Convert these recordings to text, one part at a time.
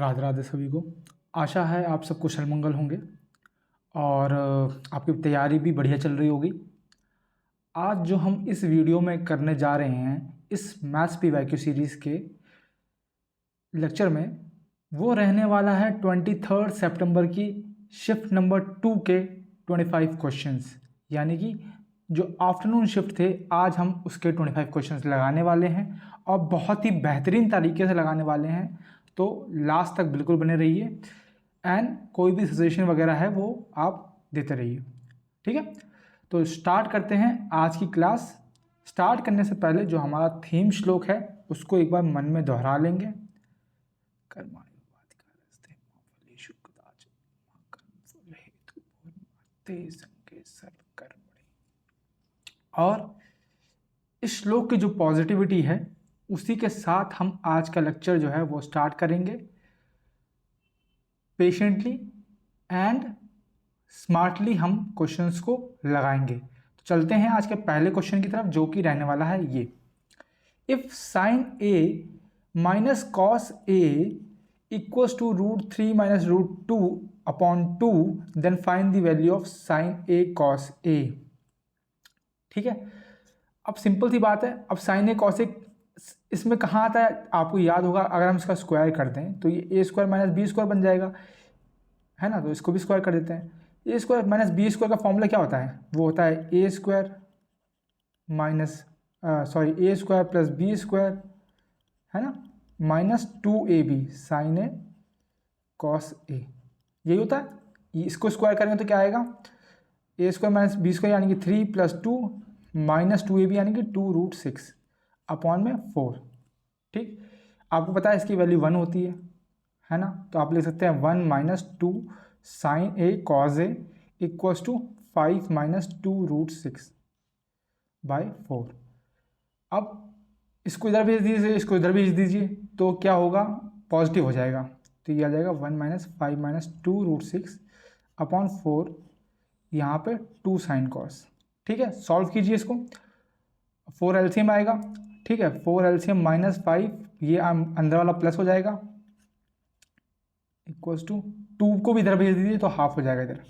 राधे राधे सभी को। आशा है आप सब कुशल मंगल होंगे और आपकी तैयारी भी बढ़िया चल रही होगी। आज जो हम इस वीडियो में करने जा रहे हैं इस मैथ्स PYQ सीरीज़ के लेक्चर में, वो रहने वाला है 23 सितंबर की शिफ्ट नंबर 2 के 25 क्वेश्चंस, यानी कि जो आफ्टरनून शिफ्ट थे आज हम उसके 25 क्वेश्चंस लगाने वाले हैं और बहुत ही बेहतरीन तरीके से लगाने वाले हैं। तो लास्ट तक बिल्कुल बने रहिए एंड कोई भी सजेशन वगैरह है वो आप देते रहिए, ठीक है। तो स्टार्ट करते हैं आज की क्लास। स्टार्ट करने से पहले जो हमारा थीम श्लोक है उसको एक बार मन में दोहरा लेंगे। और इस श्लोक की जो पॉजिटिविटी है उसी के साथ हम आज का लेक्चर जो है वो स्टार्ट करेंगे पेशेंटली एंड स्मार्टली हम क्वेश्चंस को लगाएंगे। तो चलते हैं आज के पहले क्वेश्चन की तरफ, जो कि रहने वाला है ये। If sine A minus cos A equals to √3 minus √2 upon 2 then find the value of sine A cos A. ठीक है, अब सिंपल सी बात है। अब साइन ए कॉस ए इसमें कहाँ आता है आपको याद होगा, अगर हम इसका स्क्वायर कर दें तो ये ए स्क्वायर माइनस बी स्क्वायर बन जाएगा, है ना। तो इसको भी स्क्वायर कर देते हैं। ए स्क्वायर माइनस बी स्क्वायर का फॉर्मूला क्या होता है, वो होता है ए स्क्वायर माइनस ए स्क्वायर प्लस बी स्क्वायर, है ना, minus 2ab sign A cos ए, यही होता है। इसको स्क्वायर करेंगे तो क्या आएगा, ए स्क्वायर माइनस बी स्क्वायर यानी कि 3 + 2 माइनस 2ab यानी कि 2√6 अपॉन में 4। ठीक, आपको पता है इसकी वैल्यू 1 होती है ना। तो आप लिख सकते हैं 1 minus 2 sine A cos A equals to 5 minus 2√6 by 4। अब इसको इधर भेज दीजिए, इसको इधर भेज दीजिए, तो क्या होगा, पॉजिटिव हो जाएगा। तो ये आ जाएगा 1 माइनस 5 माइनस 2√6 अपॉन 4, यहाँ पे 2 साइन कॉस। ठीक है, सॉल्व कीजिए इसको। 4 एलसीएम आएगा, ठीक है, 4 एलसीएम माइनस 5, ये अंदर वाला प्लस हो जाएगा, इक्वल्स टू 2 को भी इधर भेज दीजिए तो हाफ हो जाएगा इधर।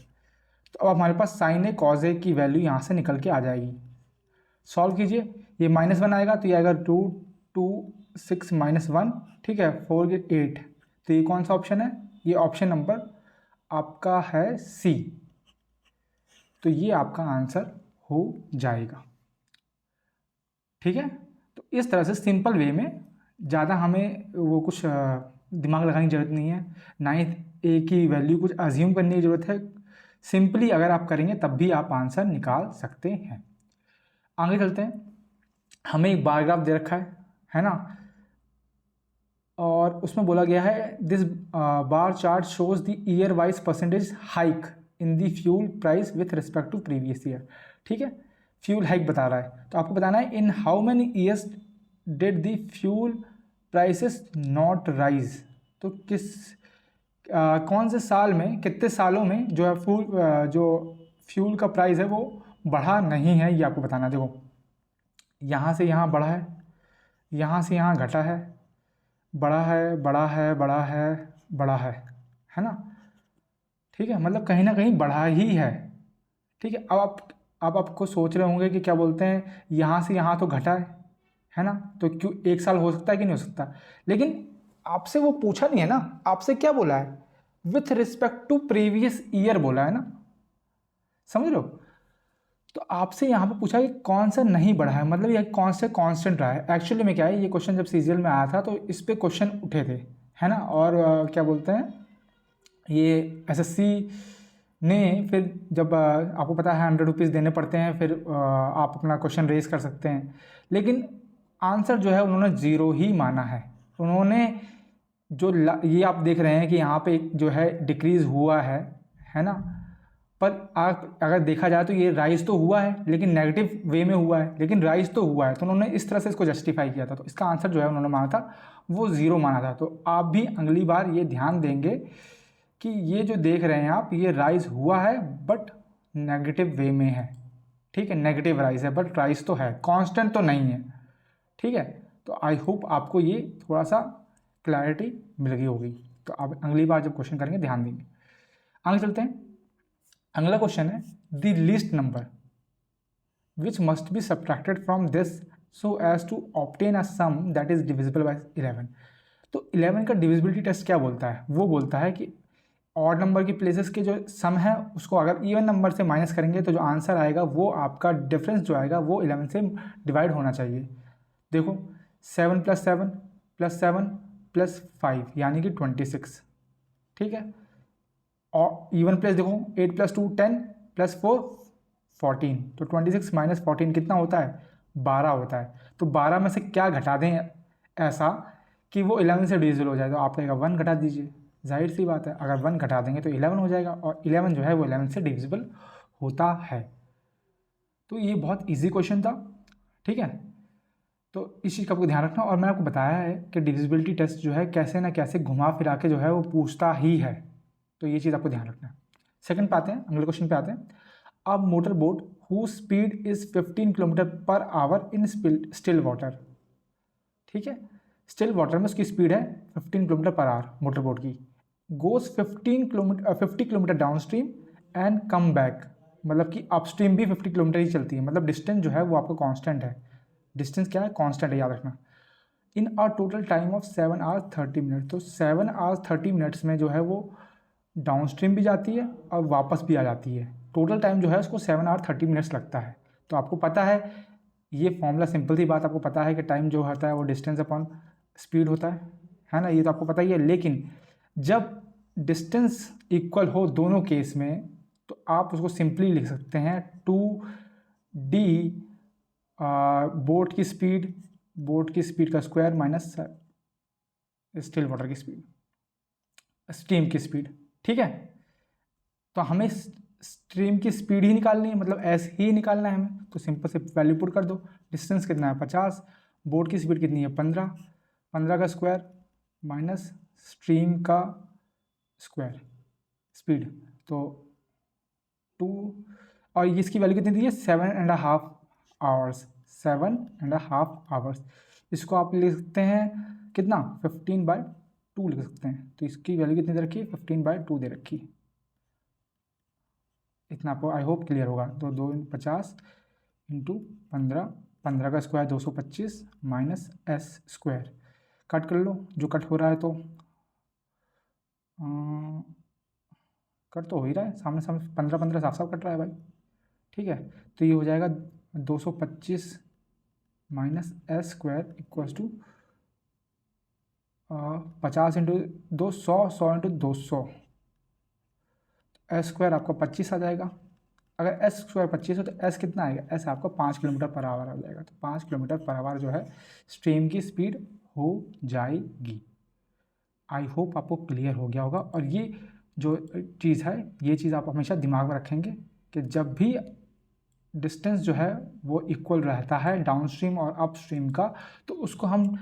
तो अब हमारे पास साइन ए कॉस ए की वैल्यू यहाँ से निकल के आ जाएगी। सॉल्व कीजिए, ये -1 आएगा तो ये आएगा √2 माइनस 1, ठीक है, 4 के 8। तो ये कौन सा ऑप्शन है, ये ऑप्शन नंबर आपका है सी। तो ये आपका आंसर हो जाएगा, ठीक है। तो इस तरह से सिंपल वे में, ज़्यादा हमें वो कुछ दिमाग लगाने की ज़रूरत नहीं है, ना ही ए की वैल्यू कुछ अज्यूम करने की ज़रूरत है। सिंपली अगर आप करेंगे तब भी आप आंसर निकाल सकते हैं। आगे चलते हैं। हमें एक बार ग्राफ दे रखा है ना, और उसमें बोला गया है this bar chart shows the year wise percentage hike in the fuel price with respect to previous year. ठीक है, फ्यूल हाइक बता रहा है, तो आपको बताना है in how many years did the fuel prices not rise. तो कौन से साल में, कितने सालों में जो है जो फ्यूल का प्राइस है वो बढ़ा नहीं है, ये आपको बताना। देखो, यहाँ से यहाँ बढ़ा है, यहाँ से यहाँ घटा है, बड़ा है बड़ा है बड़ा है बड़ा है ना। ठीक है, मतलब कहीं ना कहीं बढ़ा ही है। ठीक है, अब आपको सोच रहे होंगे कि क्या बोलते हैं, यहाँ से यहाँ तो घटा है ना, तो क्यों एक साल हो सकता है कि नहीं हो सकता। लेकिन आपसे वो पूछा नहीं है ना, आपसे क्या बोला है, with respect to previous year बोला है ना, समझ लो। तो आपसे यहाँ पे पूछा कि कौन सा नहीं बढ़ा है, मतलब ये कौन से कांस्टेंट रहा है। एक्चुअली में क्या है, ये क्वेश्चन जब सीजीएल में आया था तो इस पे क्वेश्चन उठे थे, है ना। और क्या बोलते हैं, ये एसएससी ने फिर जब आपको पता है 100 रुपीज़ देने पड़ते हैं, फिर आप अपना क्वेश्चन रेज कर सकते हैं। लेकिन आंसर जो है उन्होंने 0 ही माना है। उन्होंने जो ये आप देख रहे हैं कि यहाँ पे जो है डिक्रीज़ हुआ है ना, पर आप अगर देखा जाए तो ये राइज तो हुआ है लेकिन नेगेटिव वे में हुआ है, लेकिन राइज तो हुआ है। तो उन्होंने इस तरह से इसको जस्टिफाई किया था। तो इसका आंसर जो है उन्होंने माना था वो 0 माना था। तो आप भी अगली बार ये ध्यान देंगे कि ये जो देख रहे हैं आप, ये राइज हुआ है बट नेगेटिव वे में है। ठीक है, नेगेटिव राइज है बट राइज तो है, कांस्टेंट तो नहीं है। ठीक है, तो आई होप आपको ये थोड़ा सा क्लैरिटी मिल गई होगी। तो अब अगली बार जब क्वेश्चन करेंगे ध्यान देंगे। आगे चलते हैं। अगला क्वेश्चन है the least number which must be subtracted from this so as to obtain a sum that is divisible by 11। तो 11 का डिविजिबिलिटी टेस्ट क्या बोलता है? वो बोलता है कि ऑड नंबर की प्लेसेस के जो सम है उसको अगर इवन नंबर से माइनस करेंगे तो जो आंसर आएगा वो आपका डिफरेंस जो आएगा वो 11 से डिवाइड होना चाहिए। देखो 7 + 7 + 7 + 5 यानी कि 26, ठीक है। और इवन प्लेस देखो 8 + 2 10 + 4 14, तो 26 - 14 कितना होता है? 12 होता है। तो 12 में से क्या घटा दें ऐसा कि वो 11 से डिविजिबल हो जाए? तो आप कहेगा 1 घटा दीजिए, जाहिर सी बात है, अगर 1 घटा देंगे तो 11 हो जाएगा, और 11 जो है वो 11 से डिविजिबल होता है। तो ये बहुत ईजी क्वेश्चन था, ठीक है। तो इस चीज़ का आपको ध्यान रखना, और मैंने आपको बताया है कि डिविजिबिलिटी टेस्ट जो है कैसे ना कैसे घुमा फिरा के जो है वो पूछता ही है, तो ये चीज़ आपको ध्यान रखना है। सेकंड पे आते हैं, अगले क्वेश्चन पे आते हैं। अब motor boat who speed is 15 km/h in still water, ठीक है। स्टिल वाटर में उसकी स्पीड है 15 km/h मोटर बोट की, goes 50 kilometre down stream and come back, मतलब कि अपस्ट्रीम भी 50 किलोमीटर ही चलती है, मतलब डिस्टेंस जो है वो आपका कांस्टेंट है। डिस्टेंस क्या है? कांस्टेंट है, याद रखना। In a total time of 7 hours 30 minutes, तो 7 hours 30 minutes में जो है वो डाउन स्ट्रीम भी जाती है और वापस भी आ जाती है। टोटल टाइम जो है उसको 7 hours 30 minutes लगता है। तो आपको पता है ये फॉर्मूला, सिंपल सी बात, आपको पता है कि टाइम जो होता है वो डिस्टेंस अपॉन स्पीड होता है ना, ये तो आपको पता ही है। लेकिन जब डिस्टेंस इक्वल हो दोनों केस में तो आप उसको सिंपली लिख सकते हैं 2d बोट की स्पीड का स्क्वायर माइनस स्टिल वाटर की स्पीड, स्ट्रीम की स्पीड, ठीक है। तो हमें स्ट्रीम की स्पीड ही निकालनी है, मतलब ऐसे ही निकालना है हमें, तो सिंपल से वैल्यू पुट कर दो। डिस्टेंस कितना है? 50, बोट की स्पीड कितनी है? 15, 15 का स्क्वायर माइनस स्ट्रीम का स्क्वायर स्पीड, तो 2, और इसकी वैल्यू कितनी दी है? 7.5 hours, 7.5 hours। इसको आप लिख सकते हैं कितना? 15/2 लिख सकते हैं। तो इसकी वैल्यू कितनी दे रखी है? 15/2 दे रखी है। इतना आपको आई होप क्लियर होगा। तो 2 × 50 × 15, 15 का square 225 minus s square, cut कर लो जो कट हो रहा है, तो कट तो हो ही रहा है, सामने सामने 15 15 साफ साफ कट रहा है भाई, ठीक है। तो ये हो जाएगा 225 minus s square equals to 50 × 200, 100 × 200, S square आपका 25 आ जाएगा। अगर एस स्क्वायर 25 हो तो एस कितना आएगा? एस आपका 5 km/h आ जाएगा। तो 5 km/h जो है स्ट्रीम की स्पीड हो जाएगी। आई होप आपको क्लियर हो गया होगा। और ये जो चीज़ है, ये चीज़ आप हमेशा दिमाग में रखेंगे कि जब भी डिस्टेंस जो है वो इक्वल रहता है डाउन स्ट्रीम और अप स्ट्रीम का, तो उसको हम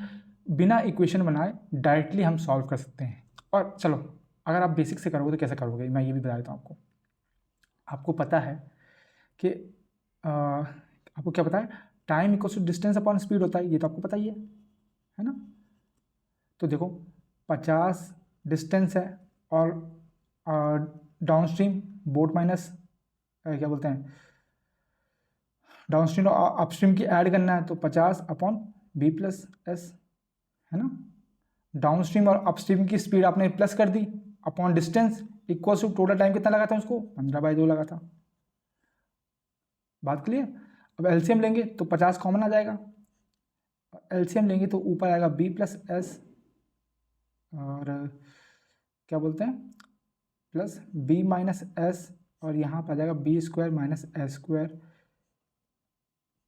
बिना इक्वेशन बनाए डायरेक्टली हम सॉल्व कर सकते हैं। और चलो, अगर आप बेसिक से करोगे तो कैसे करोगे, मैं ये भी बता देता हूँ आपको। आपको पता है कि आपको क्या पता है? Time equal to distance upon speed होता है, ये तो आपको पता ही है ना। तो देखो 50 डिस्टेंस है और डाउन स्ट्रीम बोट माइनस क्या बोलते हैं, डाउन स्ट्रीम और अपस्ट्रीम की ऐड करना है, तो 50/b + s, है ना। डाउन स्ट्रीम और अपस्ट्रीम की स्पीड आपने प्लस कर दी upon distance equals to total time कितना लगा था उसको? 15/2 लगा था। बात क्लियर? अब एलसीएम लेंगे तो 50 कॉमन आ जाएगा, एलसीएम लेंगे तो ऊपर आएगा b + s और क्या बोलते हैं प्लस b - s, और यहाँ पर आ जाएगा b² - s²,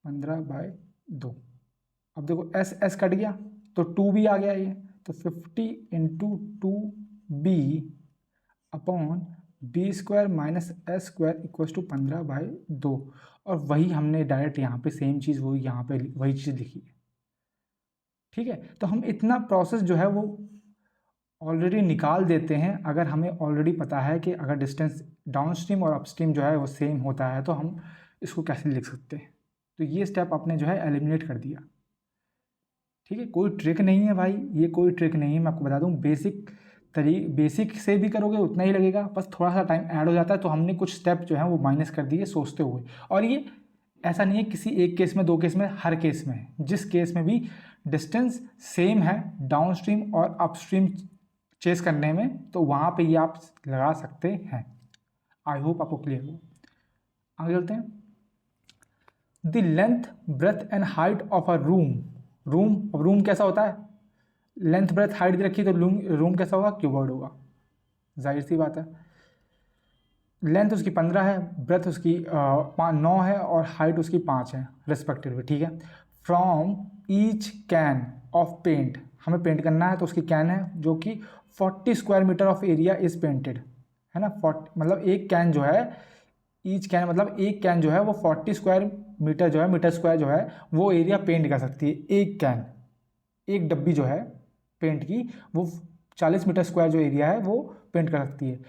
15/2। अब देखो s s कट गया तो 2b आ गया ये, तो 50 × 2b upon b² - s² equals to 15/2। और वही हमने डायरेक्ट यहाँ पे सेम चीज़ वही यहाँ पे वही चीज़ लिखी है, ठीक है। तो हम इतना प्रोसेस जो है वो ऑलरेडी निकाल देते हैं अगर हमें ऑलरेडी पता है कि अगर डिस्टेंस डाउन स्ट्रीम और अपस्ट्रीम जो है वो सेम होता है तो हम इसको कैसे लिख सकते हैं। तो ये स्टेप आपने जो है एलिमिनेट कर दिया, ठीक है। कोई ट्रिक नहीं है भाई, ये कोई ट्रिक नहीं है, मैं आपको बता दूं बेसिक बेसिक से भी करोगे उतना ही लगेगा, बस थोड़ा सा टाइम ऐड हो जाता है। तो हमने कुछ स्टेप जो है वो माइनस कर दिए सोचते हुए। और ये ऐसा नहीं है किसी एक केस में, दो केस में, हर केस में है। जिस केस में भी डिस्टेंस सेम है डाउन स्ट्रीम और अपस्ट्रीम चेस करने में, तो वहाँ पे ये आप लगा सकते हैं। आई होप आपको क्लियर हो। आगे चलते हैं। The length breadth and height of a room कैसा होता है? लेंथ ब्रेथ हाइट भी रखी तो रूम कैसा होगा? क्यूबॉइड होगा, जाहिर सी बात है। लेंथ उसकी 15 है, ब्रेथ उसकी 9 है और हाइट उसकी 5 है रिस्पेक्टिवली, ठीक है। From each can of paint, हमें पेंट करना है तो उसकी कैन है जो कि 40 square metre of area is painted, है ना। 40 मतलब एक कैन जो है, ईच कैन मतलब एक कैन जो है वो 40 स्क्वायर मीटर जो है, मीटर स्क्वायर जो है वो एरिया पेंट कर सकती है। एक कैन, एक डब्बी जो है पेंट की, वो 40 मीटर स्क्वायर जो एरिया है वो पेंट कर सकती है।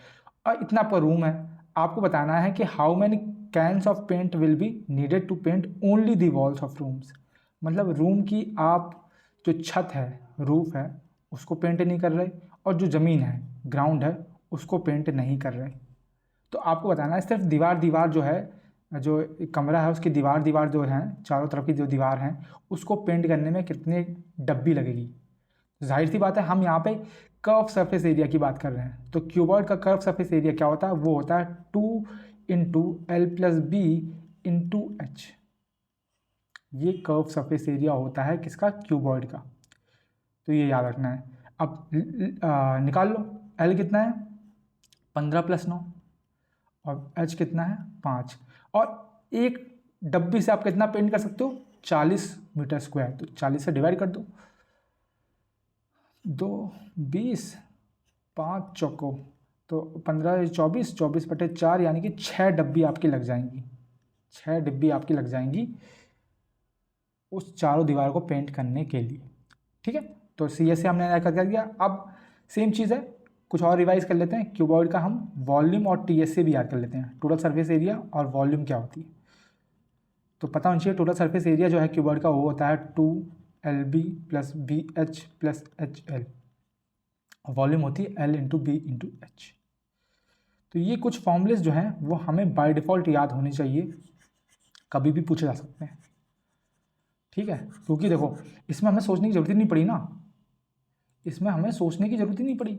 और इतना आपका रूम है, आपको बताना है कि how many cans of paint will be needed to paint only the walls of rooms. मतलब रूम की आप जो छत है, रूफ है, उसको पेंट नहीं कर रहे, और जो ज़मीन है, ग्राउंड है, उसको पेंट नहीं कर रहे। तो आपको बताना है सिर्फ दीवार जो है, जो एक कमरा है उसकी दीवार जो है, चारों तरफ की जो दीवार हैं, उसको पेंट करने में कितने डब्बी लगेगी। जाहिर सी बात है हम यहाँ पे कर्व सरफेस एरिया की बात कर रहे हैं। तो क्यूबॉइड का कर्व सरफेस एरिया क्या होता है? वो होता है 2 × L + B × H। ये कर्व सरफेस एरिया होता है किसका? क्यूबॉइड का। तो ये याद रखना है। अब निकाल लो, L कितना है? 15 + 9, और H कितना है? 5। और एक डब्बी से आप कितना पेंट कर सकते हो? 40 मीटर स्क्वायर। तो 40 से डिवाइड कर दो, 2 20, 5 चौको, तो 15 24, 24/4, यानी कि 6 डब्बी आपकी लग जाएंगी। 6 डिब्बी आपकी लग जाएंगी उस चारों दीवार को पेंट करने के लिए, ठीक है। तो सी से हमने कर दिया। अब सेम चीज़ है, कुछ और रिवाइज कर लेते हैं। क्यूबॉइड का हम वॉल्यूम और टीएस से भी याद कर लेते हैं, टोटल सरफेस एरिया और वॉल्यूम क्या होती है। तो पता होना चाहिए टोटल सरफेस एरिया जो है क्यूबॉइड का वो होता है 2LB + BH + HL। वॉल्यूम होती है L × B × H। तो ये कुछ फॉर्मूलेस जो हैं वो हमें बाय डिफ़ॉल्ट याद होने चाहिए, कभी भी पूछे जा सकते हैं, ठीक है। क्योंकि देखो इसमें हमें सोचने की ज़रूरत ही नहीं पड़ी ना, इसमें हमें सोचने की ज़रूरत ही नहीं पड़ी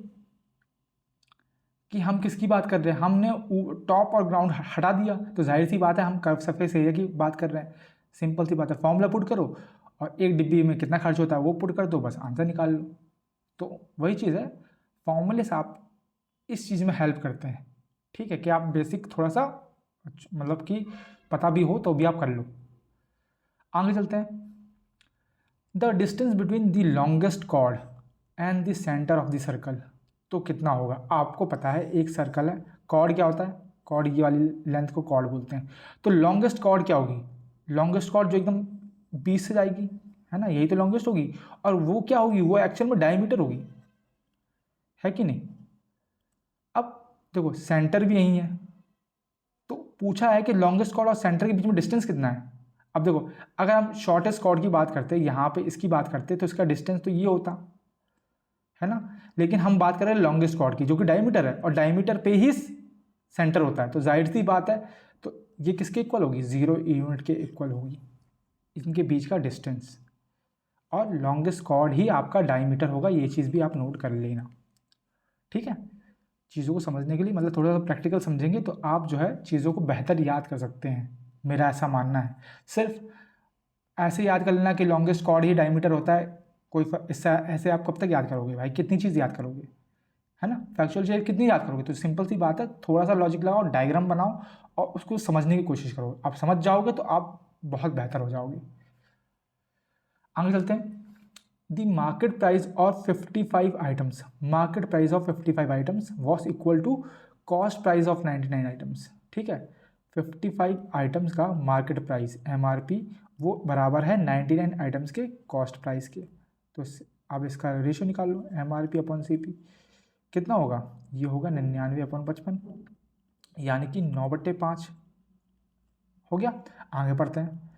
कि हम किसकी बात कर रहे हैं। हमने टॉप और ग्राउंड हटा दिया, तो जाहिर सी बात है हम कर्व सरफेस एरिया की बात कर रहे हैं। सिंपल सी बात है, फॉर्मूला पुट करो और एक डिब्बी में कितना खर्च होता है वो पुट कर दो, बस आंसर निकाल लो। तो वही चीज़ है, फॉर्मूले से आप इस चीज़ में हेल्प करते हैं, ठीक है, कि आप बेसिक थोड़ा सा मतलब कि पता भी हो तो भी आप कर लो। आगे चलते हैं। The distance between the longest chord and the centre of the circle, तो कितना होगा? आपको पता है एक सर्कल है, कॉर्ड क्या होता है? कॉर्ड ये वाली लेंथ को कॉर्ड बोलते हैं। तो लॉन्गेस्ट कॉर्ड क्या होगी? लॉन्गेस्ट कॉर्ड जो एकदम 20 से जाएगी, है ना, यही तो लॉन्गेस्ट होगी। और वो क्या होगी? वो एक्चुअल में डायमीटर होगी, है कि नहीं। अब देखो सेंटर भी यही है, तो पूछा है कि लॉन्गेस्ट कॉर्ड और सेंटर के बीच में डिस्टेंस कितना है। अब देखो अगर हम शॉर्टेस्ट कॉर्ड की बात करते हैं, यहाँ पे इसकी बात करते हैं, तो इसका डिस्टेंस तो ये होता है ना। लेकिन हम बात कर रहे हैं लॉन्गेस्ट कॉर्ड की जो कि डायमीटर है, और डायमीटर पे ही सेंटर होता है। तो जाहिर सी बात है, तो ये किसके इक्वल होगी? 0 यूनिट के इक्वल होगी इनके बीच का डिस्टेंस। और लॉन्गेस्ट कॉर्ड ही आपका डायमीटर होगा, ये चीज़ भी आप नोट कर लेना, ठीक है। चीज़ों को समझने के लिए मतलब थोड़ा सा प्रैक्टिकल समझेंगे तो आप जो है चीज़ों को बेहतर याद कर सकते हैं, मेरा ऐसा मानना है। सिर्फ ऐसे याद कर लेना कि लॉन्गेस्ट कॉर्ड ही डायमीटर होता है, इससे ऐसे आप कब तक याद करोगे भाई? कितनी चीज़ याद करोगे, है ना। फैक्चुअल चीज़ कितनी याद करोगे? तो सिंपल सी बात है, थोड़ा सा लॉजिक लगाओ, डायग्राम बनाओ और उसको समझने की कोशिश करो। आप समझ जाओगे तो आप बहुत बेहतर हो जाओगे। आगे चलते हैं। The market price of 55 items, market price of 55 items was equal to cost price of 99 items, ठीक है। 55 आइटम्स का मार्केट प्राइस MRP वो बराबर है 99 आइटम्स के कॉस्ट प्राइस के। तो अब इसका रेशियो निकाल लो, MRP/CP कितना होगा? ये होगा 99/55, यानी कि 9/5 हो गया। आगे बढ़ते हैं।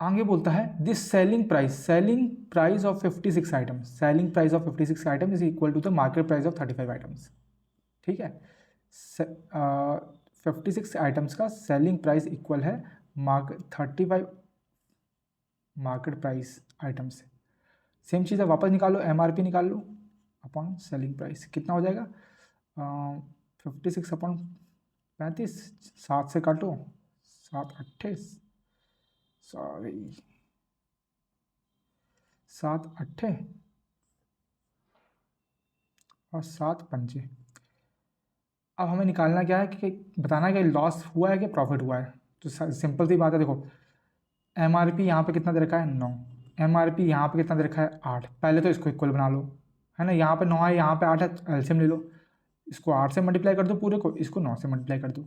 आगे बोलता है this selling price of 56 items, selling price of 56 item is equal to the market price of 35 items. ठीक है, 56 आइटम्स का सेलिंग प्राइस इक्वल है 35 मार्केट प्राइस आइटम से। सेम चीज़ है, वापस निकालो, MRP निकाल लो अपॉन सेलिंग प्राइस, कितना हो जाएगा 56 अपॉन 35, 7 से काटो, 7 अट्ठे, सॉरी 7 अट्ठे और 7 पंचे। अब हमें निकालना क्या है कि बताना है कि लॉस हुआ है कि प्रॉफिट हुआ है। तो सिंपल सी बात है, देखो MRP यहाँ पे कितना दे रखा है 9, MRP यहाँ पे कितना दे रखा है 8। पहले तो इसको इक्वल बना लो, है ना, यहाँ पे 9 है, यहाँ पे 8 है, एलसीएम ले लो, इसको 8 से मल्टीप्लाई कर दो पूरे को, इसको 9 से मल्टीप्लाई कर दो।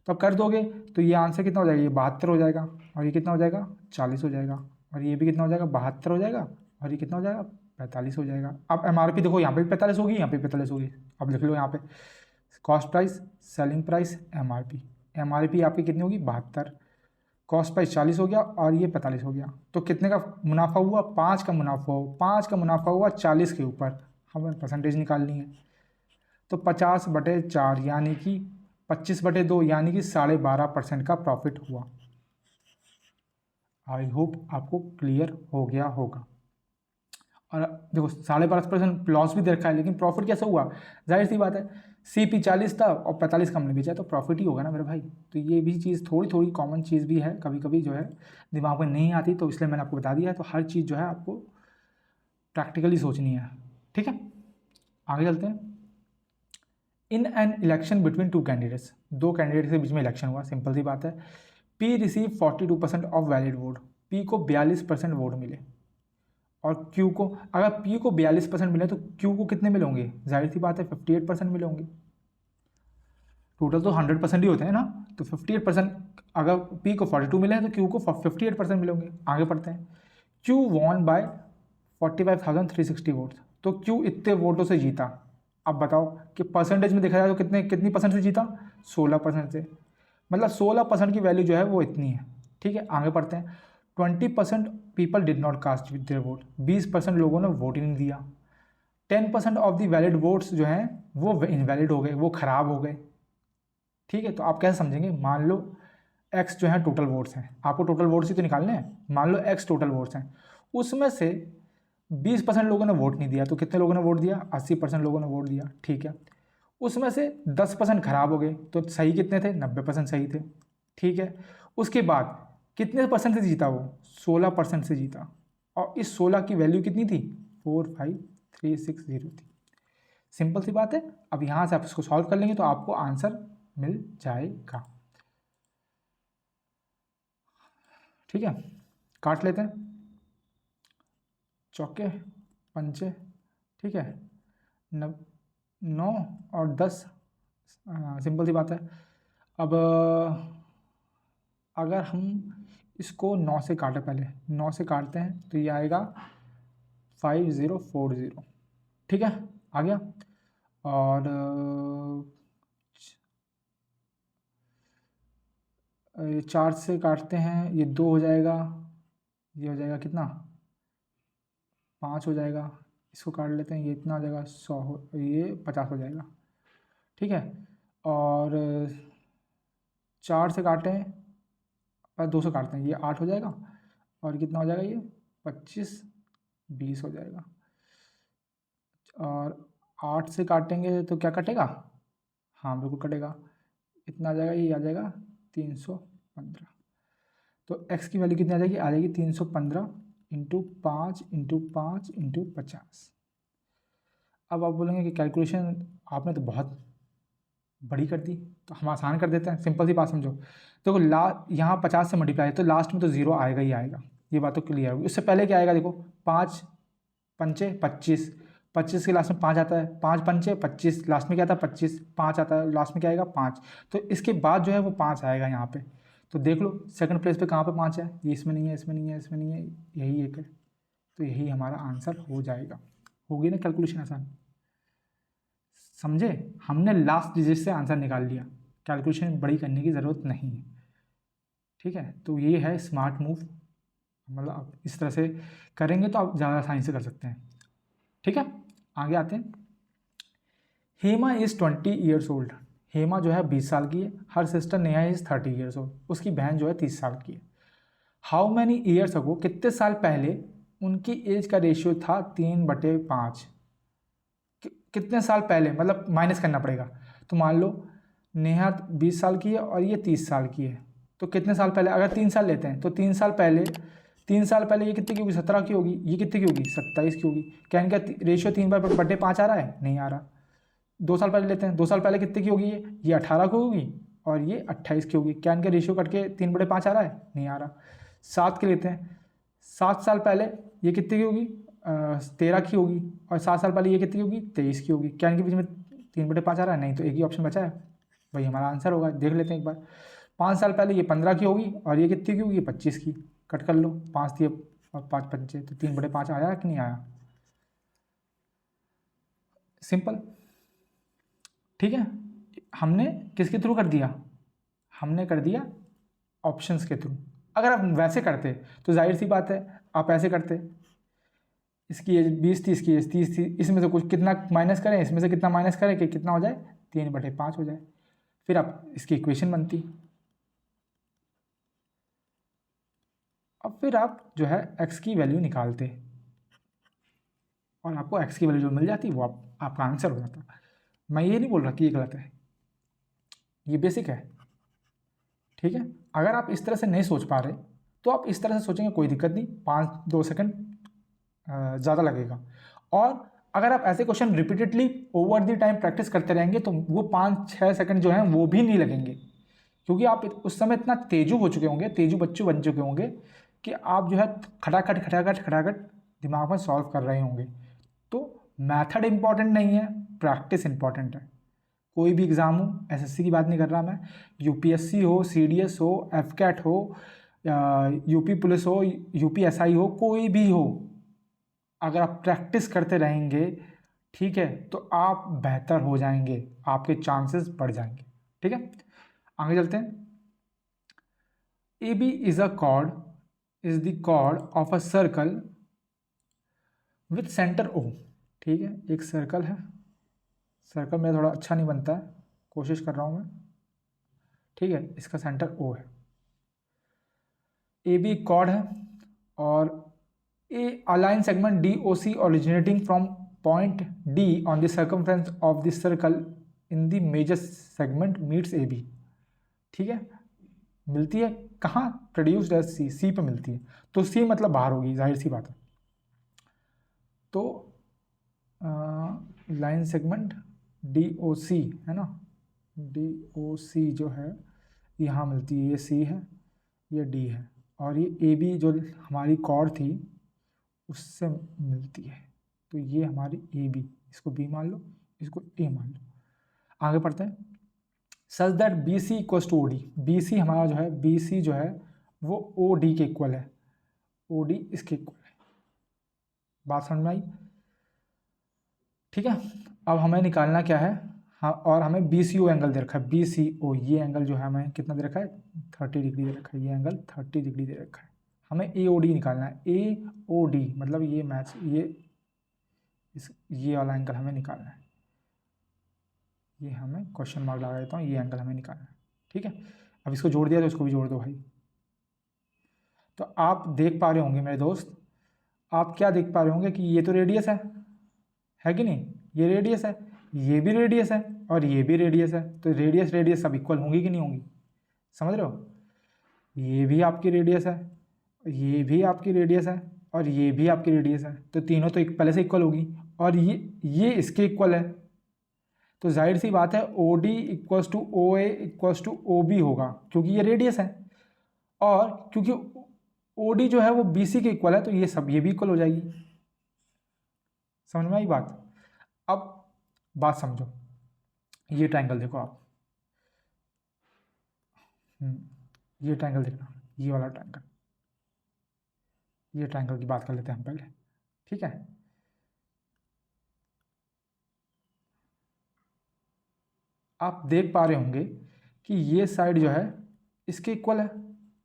तो अब कर दोगे तो ये आंसर कितना हो जाएगा, ये 72 हो जाएगा, और ये कितना हो जाएगा 40 हो जाएगा, और ये भी कितना हो जाएगा 72 हो जाएगा, और ये कितना हो जाएगा 45 हो जाएगा। अब MRP देखो, यहाँ पे भी 45 होगी, यहाँ पे 45 होगी। अब लिख लो यहाँ पे cost price, selling price, MRP आपकी कितनी होगी 72, कॉस्ट प्राइस 40 हो गया और ये 45 हो गया। तो कितने का मुनाफा हुआ, 5 का मुनाफा हो, 5 का मुनाफा हुआ 40 के ऊपर, हमें परसेंटेज निकालनी है। तो 50/4 यानी कि 25/2 यानी कि 12.5% का प्रॉफिट हुआ। आई होप आपको क्लियर हो गया होगा। और देखो 12.5% लॉस भी दे रखा है, लेकिन प्रॉफिट कैसे हुआ, जाहिर सी बात है CP 40 था और 45 का हमने बेचा, तो प्रॉफिट ही होगा ना मेरे भाई। तो ये भी चीज़ थोड़ी थोड़ी कॉमन चीज़ भी है, कभी कभी जो है दिमाग में नहीं आती, तो इसलिए मैंने आपको बता दिया है। तो हर चीज़ जो है आपको प्रैक्टिकली सोचनी है। ठीक है, आगे चलते हैं। In an election between 2 candidates, 2 candidate के बीच में इलेक्शन हुआ, सिंपल सी बात है। P receive 42% of valid vote, P को 42% वोट मिले, और Q को, अगर P को 42% मिले तो Q को कितने मिले होंगे, जाहिर सी बात है 58% मिले होंगे। टोटल तो 100% ही होते हैं ना, तो 58%, अगर P को 42 मिले हैं तो Q को 58% मिले होंगे। आगे पढ़ते हैं। Q वॉन बाय 45,360 वोट्स, तो Q इतने वोटों से जीता। अब बताओ कि परसेंटेज में देखा जाए तो कितनी परसेंट से जीता, 16% से, मतलब 16% की वैल्यू जो है वो इतनी है। ठीक है, आगे पढ़ते हैं। 20% people did not cast with their vote, 20% लोगों ने वोट ही नहीं दिया। 10% ऑफ द वैलिड वोट्स जो हैं वो इनवैलिड हो गए, वो खराब हो गए। ठीक है, तो आप कैसे समझेंगे, मान लो X जो है टोटल वोट्स हैं, आपको टोटल वोट्स ही तो निकालने हैं, मान लो X टोटल वोट्स हैं, उसमें से 20% लोगों ने वोट नहीं दिया, तो कितने लोगों ने वोट दिया, 80% लोगों ने वोट दिया। ठीक है, उसमें से 10% खराब हो गए, तो सही कितने थे, 90% सही थे। ठीक है, उसके बाद कितने परसेंट से जीता वो, 16% से जीता, और इस 16 की वैल्यू कितनी थी, 45360 थी। सिंपल सी बात है। अब यहाँ से आप इसको सॉल्व कर लेंगे तो आपको आंसर मिल जाएगा। ठीक है, काट लेते हैं, चौके पंचे, ठीक है, 9 और 10, सिंपल सी बात है। अब अगर हम इसको 9 से काटें, पहले 9 से काटते हैं तो ये आएगा 5040। ठीक है, आ गया। और 4 से काटते हैं, ये 2 हो जाएगा, ये हो जाएगा कितना 5 हो जाएगा। इसको काट लेते हैं, ये इतना हो जाएगा 100 ये 50 हो जाएगा। ठीक है, और 4 से काटें, 2 से काटते हैं, ये 8 हो जाएगा, और कितना हो जाएगा, ये 25 20 हो जाएगा। और 8 से काटेंगे तो क्या कटेगा, हाँ बिल्कुल कटेगा, इतना आ जाएगा, ये आ जाएगा 315। तो x की वैल्यू कितनी आ जाएगी 315 इंटू 5 इंटू 5 इंटू 50। अब आप बोलेंगे कि कैलकुलेशन आपने तो बहुत बड़ी कर दी, तो हम आसान कर देते हैं। सिंपल सी बात समझो, देखो यहाँ 50 से मल्टीप्लाई है तो लास्ट में तो 0 आएगा ही आएगा, ये बात तो क्लियर होगी। उससे पहले क्या आएगा, देखो 5 पंचे 25, 25 के लास्ट में 5 आता है, 5 पंचे 25, लास्ट में क्या आता है 25, 5 आता है, लास्ट में क्या आएगा 5। तो इसके बाद जो है वो 5 आएगा यहाँ पे। तो देख लो सेकंड प्लेस पे कहाँ पे 5 है, ये इसमें नहीं है, इसमें नहीं है, इसमें नहीं है, यही एक है। तो यही हमारा आंसर हो जाएगा। होगी ना कैलकुलेशन आसान, समझे, हमने लास्ट डिजिट से आंसर निकाल लिया, कैलकुलेशन बड़ी करने की ज़रूरत नहीं है। ठीक है, तो ये है स्मार्ट मूव मतलब आप इस तरह से करेंगे तो आप ज़्यादा आसानी से कर सकते हैं। ठीक है, आगे आते हैं। Hema is 20 years old। Hema जो है 20 साल की है। Her sister Neha is 30 years old। उसकी बहन जो है 30 साल की है। हाउ मैनी ईयर्स अगो, कितने साल पहले उनकी एज का रेशियो था 3/5। कितने साल पहले मतलब माइनस करना पड़ेगा। तो मान लो नेहा 20 साल की है और ये 30 साल की है, तो कितने साल पहले, अगर 3 साल लेते हैं तो 3 साल पहले, 3 साल पहले ये कितने की होगी, 17 की होगी। ये कितने की होगी, 27 की होगी। क्या इनका रेशियो 3/5 आ रहा है, नहीं आ रहा। 2 साल पहले लेते हैं, 2 साल पहले कितने की होगी, ये 18 की होगी और ये 28 की होगी। क्या इनका रेशियो कट के 3/5 आ रहा है, नहीं आ रहा। 7 के लेते हैं, 7 साल पहले ये कितने की होगी, 13 की होगी और 7 साल पहले ये कितनी की होगी, 23 की होगी। क्या इनके बीच में 3/5 आ रहा है, नहीं। तो एक ही ऑप्शन बचा है, वही हमारा आंसर होगा। देख लेते हैं एक बार। 5 साल पहले ये 15 की होगी और ये कितनी की होगी, 25 की। कट कर लो, 5 दिए और 5 पंचे, तो 3/5 आया कि नहीं आया। सिंपल। ठीक है, हमने किसके थ्रू कर दिया, हमने कर दिया ऑप्शंस के थ्रू। अगर आप वैसे करते तो जाहिर सी बात है आप ऐसे करते, इसकी एज 20 थी, इसकी एज 30 थी, इसमें से कुछ कितना माइनस करें, इसमें से कितना माइनस करें कि कितना हो जाए, 3/5 हो जाए। फिर आप इसकी इक्वेशन बनती। अब फिर आप जो है एक्स की वैल्यू निकालते और आपको एक्स की वैल्यू जो मिल जाती वो आपका आंसर हो जाता। मैं ये नहीं बोल रहा कि ये गलत है, ये बेसिक है। ठीक है, अगर आप इस तरह से नहीं सोच पा रहे तो आप इस तरह से सोचेंगे, कोई दिक्कत नहीं, 5-2 सेकंड ज़्यादा लगेगा। और अगर आप ऐसे question repeatedly over the time practice करते रहेंगे तो वो 5-6 सेकंड जो हैं वो भी नहीं लगेंगे, क्योंकि आप उस समय इतना तेजू हो चुके होंगे, तेजू बच्चू बन चुके होंगे कि आप जो है खटाखट खटाखट खटाखट दिमाग में सॉल्व कर रहे होंगे। तो मेथड इंपॉर्टेंट नहीं है, प्रैक्टिस इंपॉर्टेंट है। कोई भी एग्ज़ाम हो, एसएससी की बात नहीं कर रहा मैं, यूपीएससी हो, सीडीएस हो, एफकैट हो, यूपी पुलिस हो, यूपीएसआई हो, कोई भी हो, अगर आप प्रैक्टिस करते रहेंगे, ठीक है, तो आप बेहतर हो जाएंगे, आपके चांसेस बढ़ जाएंगे। ठीक है, आगे चलते हैं। A B is a chord, is the chord of a circle with centre O. ठीक है, एक सर्कल है, सर्कल मेरा थोड़ा अच्छा नहीं बनता है, कोशिश कर रहा हूँ मैं। ठीक है, इसका सेंटर ओ है, ए बी कॉर्ड है और a a line segment D O C originating from point D on the circumference of the circle in the major segment meets A B. ठीक है, मिलती है कहाँ, प्रोड्यूस्ड एज सी, सी पे मिलती है, तो सी मतलब बाहर होगी, जाहिर सी बात है। तो लाइन सेगमेंट डी ओ सी है ना, डी ओ सी जो है यहाँ मिलती है, ये सी है, ये डी है, और ये ए बी जो हमारी कॉर्ड थी उससे मिलती है, तो ये हमारी ए बी, इसको बी मान लो, इसको ए मान लो। आगे पढ़ते हैं। Such that B C equals to O D, B C हमारा जो है, बी सी जो है वो ओ डी के इक्वल है, ओ डी इसके इक्वल है। बात समझ में आई। ठीक है, अब हमें निकालना क्या है, हाँ, और हमें बी सी ओ एंगल दे रखा है, बी सी ओ, ये एंगल जो है हमें कितना दे रखा है, 30 डिग्री दे रखा है, ये एंगल 30 डिग्री दे रखा है। हमें ए ओ डी निकालना है, ए ओ डी मतलब ये मैच, ये वाला एंगल हमें निकालना है, ये हमें क्वेश्चन मार्क लगा देता हूँ, ये एंगल हमें निकालना है। ठीक है, अब इसको जोड़ दिया तो इसको भी जोड़ दो भाई। तो आप देख पा रहे होंगे मेरे दोस्त, आप क्या देख पा रहे होंगे कि ये तो रेडियस है कि नहीं, ये रेडियस है, ये भी रेडियस है और ये भी रेडियस है, तो रेडियस रेडियस सब इक्वल होंगी कि नहीं होंगी, समझ रहे हो। ये भी आपकी रेडियस है, ये भी आपकी रेडियस है और ये भी आपकी रेडियस है, तो तीनों तो पहले से इक्वल होगी, और ये इसके इक्वल है, तो जाहिर सी बात है O D equals to O A equals to O B होगा, क्योंकि ये रेडियस है, और क्योंकि ओ डी जो है वो बी सी के इक्वल है, तो ये सब ये भी इक्वल हो जाएगी। समझ में आई बात। अब बात समझो, ये ट्रायंगल देखो आप, ये ट्रायंगल देखना, ये वाला ट्रायंगल, ये ट्रायंगल की बात कर लेते हैं हम पहले। ठीक है, आप देख पा रहे होंगे कि ये साइड जो है इसके इक्वल है,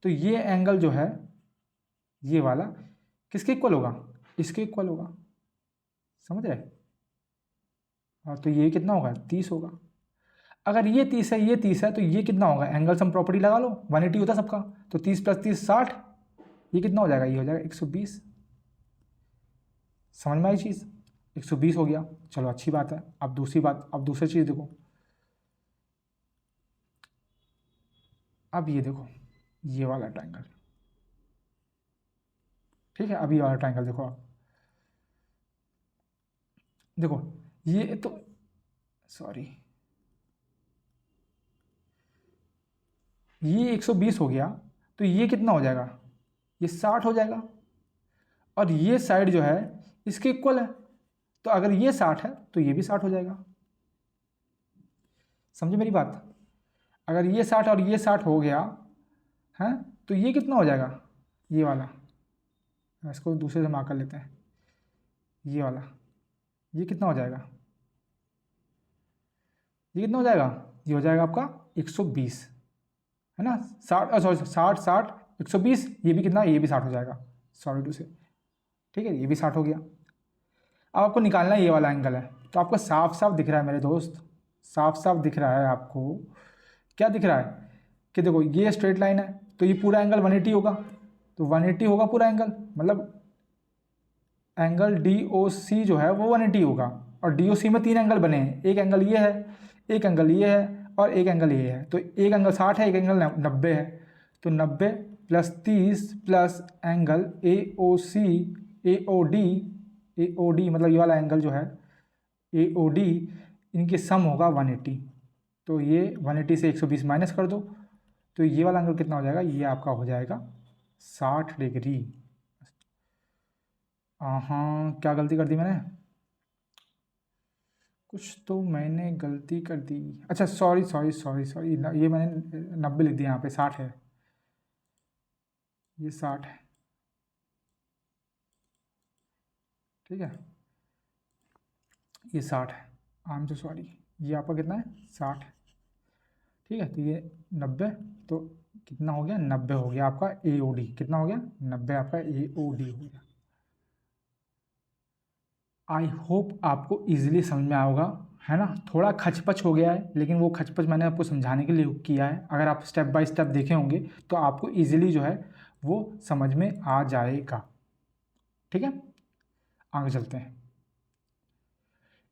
तो ये एंगल जो है ये वाला किसके इक्वल होगा, इसके इक्वल होगा, समझ रहे। और तो ये कितना होगा, 30 होगा। अगर ये 30 है, ये 30 है, तो ये कितना होगा, एंगल सम प्रॉपर्टी लगा लो, 180 होता है सबका, तो 30 + 30 60, ये कितना हो जाएगा, ये हो जाएगा 120। समझ में आई चीज़, 120 हो गया। चलो अच्छी बात है। अब दूसरी बात, अब दूसरी चीज़ देखो, अब ये देखो, ये वाला ट्रायंगल, ठीक है। अब ये वाला ट्रायंगल देखो आप, देखो ये तो, सॉरी, ये 120 हो गया, तो ये कितना हो जाएगा, ये 60 हो जाएगा। और ये साइड जो है इसके इक्वल है, तो अगर ये 60 है तो ये भी 60 हो जाएगा। समझे मेरी बात। अगर ये 60 और ये 60 हो गया है, तो ये कितना हो जाएगा, ये वाला, इसको दूसरे से मार्क कर लेते हैं, ये वाला, ये कितना हो जाएगा, ये कितना हो जाएगा, ये हो जाएगा आपका 120, है ना। 60, सॉरी 60 60 120, ये भी कितना, ये भी 60 हो जाएगा, सॉरी टू से, ठीक है, ये भी 60 हो गया। अब आपको निकालना है ये वाला एंगल है, तो आपको साफ साफ दिख रहा है मेरे दोस्त, साफ साफ दिख रहा है आपको, क्या दिख रहा है कि देखो ये स्ट्रेट लाइन है, तो ये पूरा एंगल 180 होगा, तो 180 होगा पूरा एंगल, मतलब एंगल DOC जो है वो 180 होगा। और DOC में 3 एंगल बने हैं, एक एंगल ये है, एक एंगल ये है, और एक एंगल ये है। तो एक एंगल 60 है, एक एंगल 90 है, तो 90 + 30 प्लस एंगल AOD मतलब ये वाला एंगल जो है AOD, इनके सम होगा 180। तो ये 180 से 120 माइनस कर दो, तो ये वाला एंगल कितना हो जाएगा, ये आपका हो जाएगा 60 डिग्री। हाँ, क्या गलती कर दी मैंने, कुछ तो मैंने गलती कर दी। अच्छा सॉरी सॉरी सॉरी सॉरी, ये मैंने 90 लिख दिया, यहाँ पे 60 है, ये 60 है, ठीक है, ये 60 है, आई एम सो सॉरी, ये आपका कितना है, 60, ठीक है। तो ये 90, तो कितना हो गया, 90 हो गया आपका AOD, कितना हो गया, 90 आपका AOD हो गया। आई होप आपको इजीली समझ में आएगा, है ना। थोड़ा खचपच हो गया है, लेकिन वो खचपच मैंने आपको समझाने के लिए किया है। अगर आप स्टेप बाय स्टेप देखे होंगे तो आपको इजीली जो है वो समझ में आ जाएगा, ठीक है। आगे चलते हैं।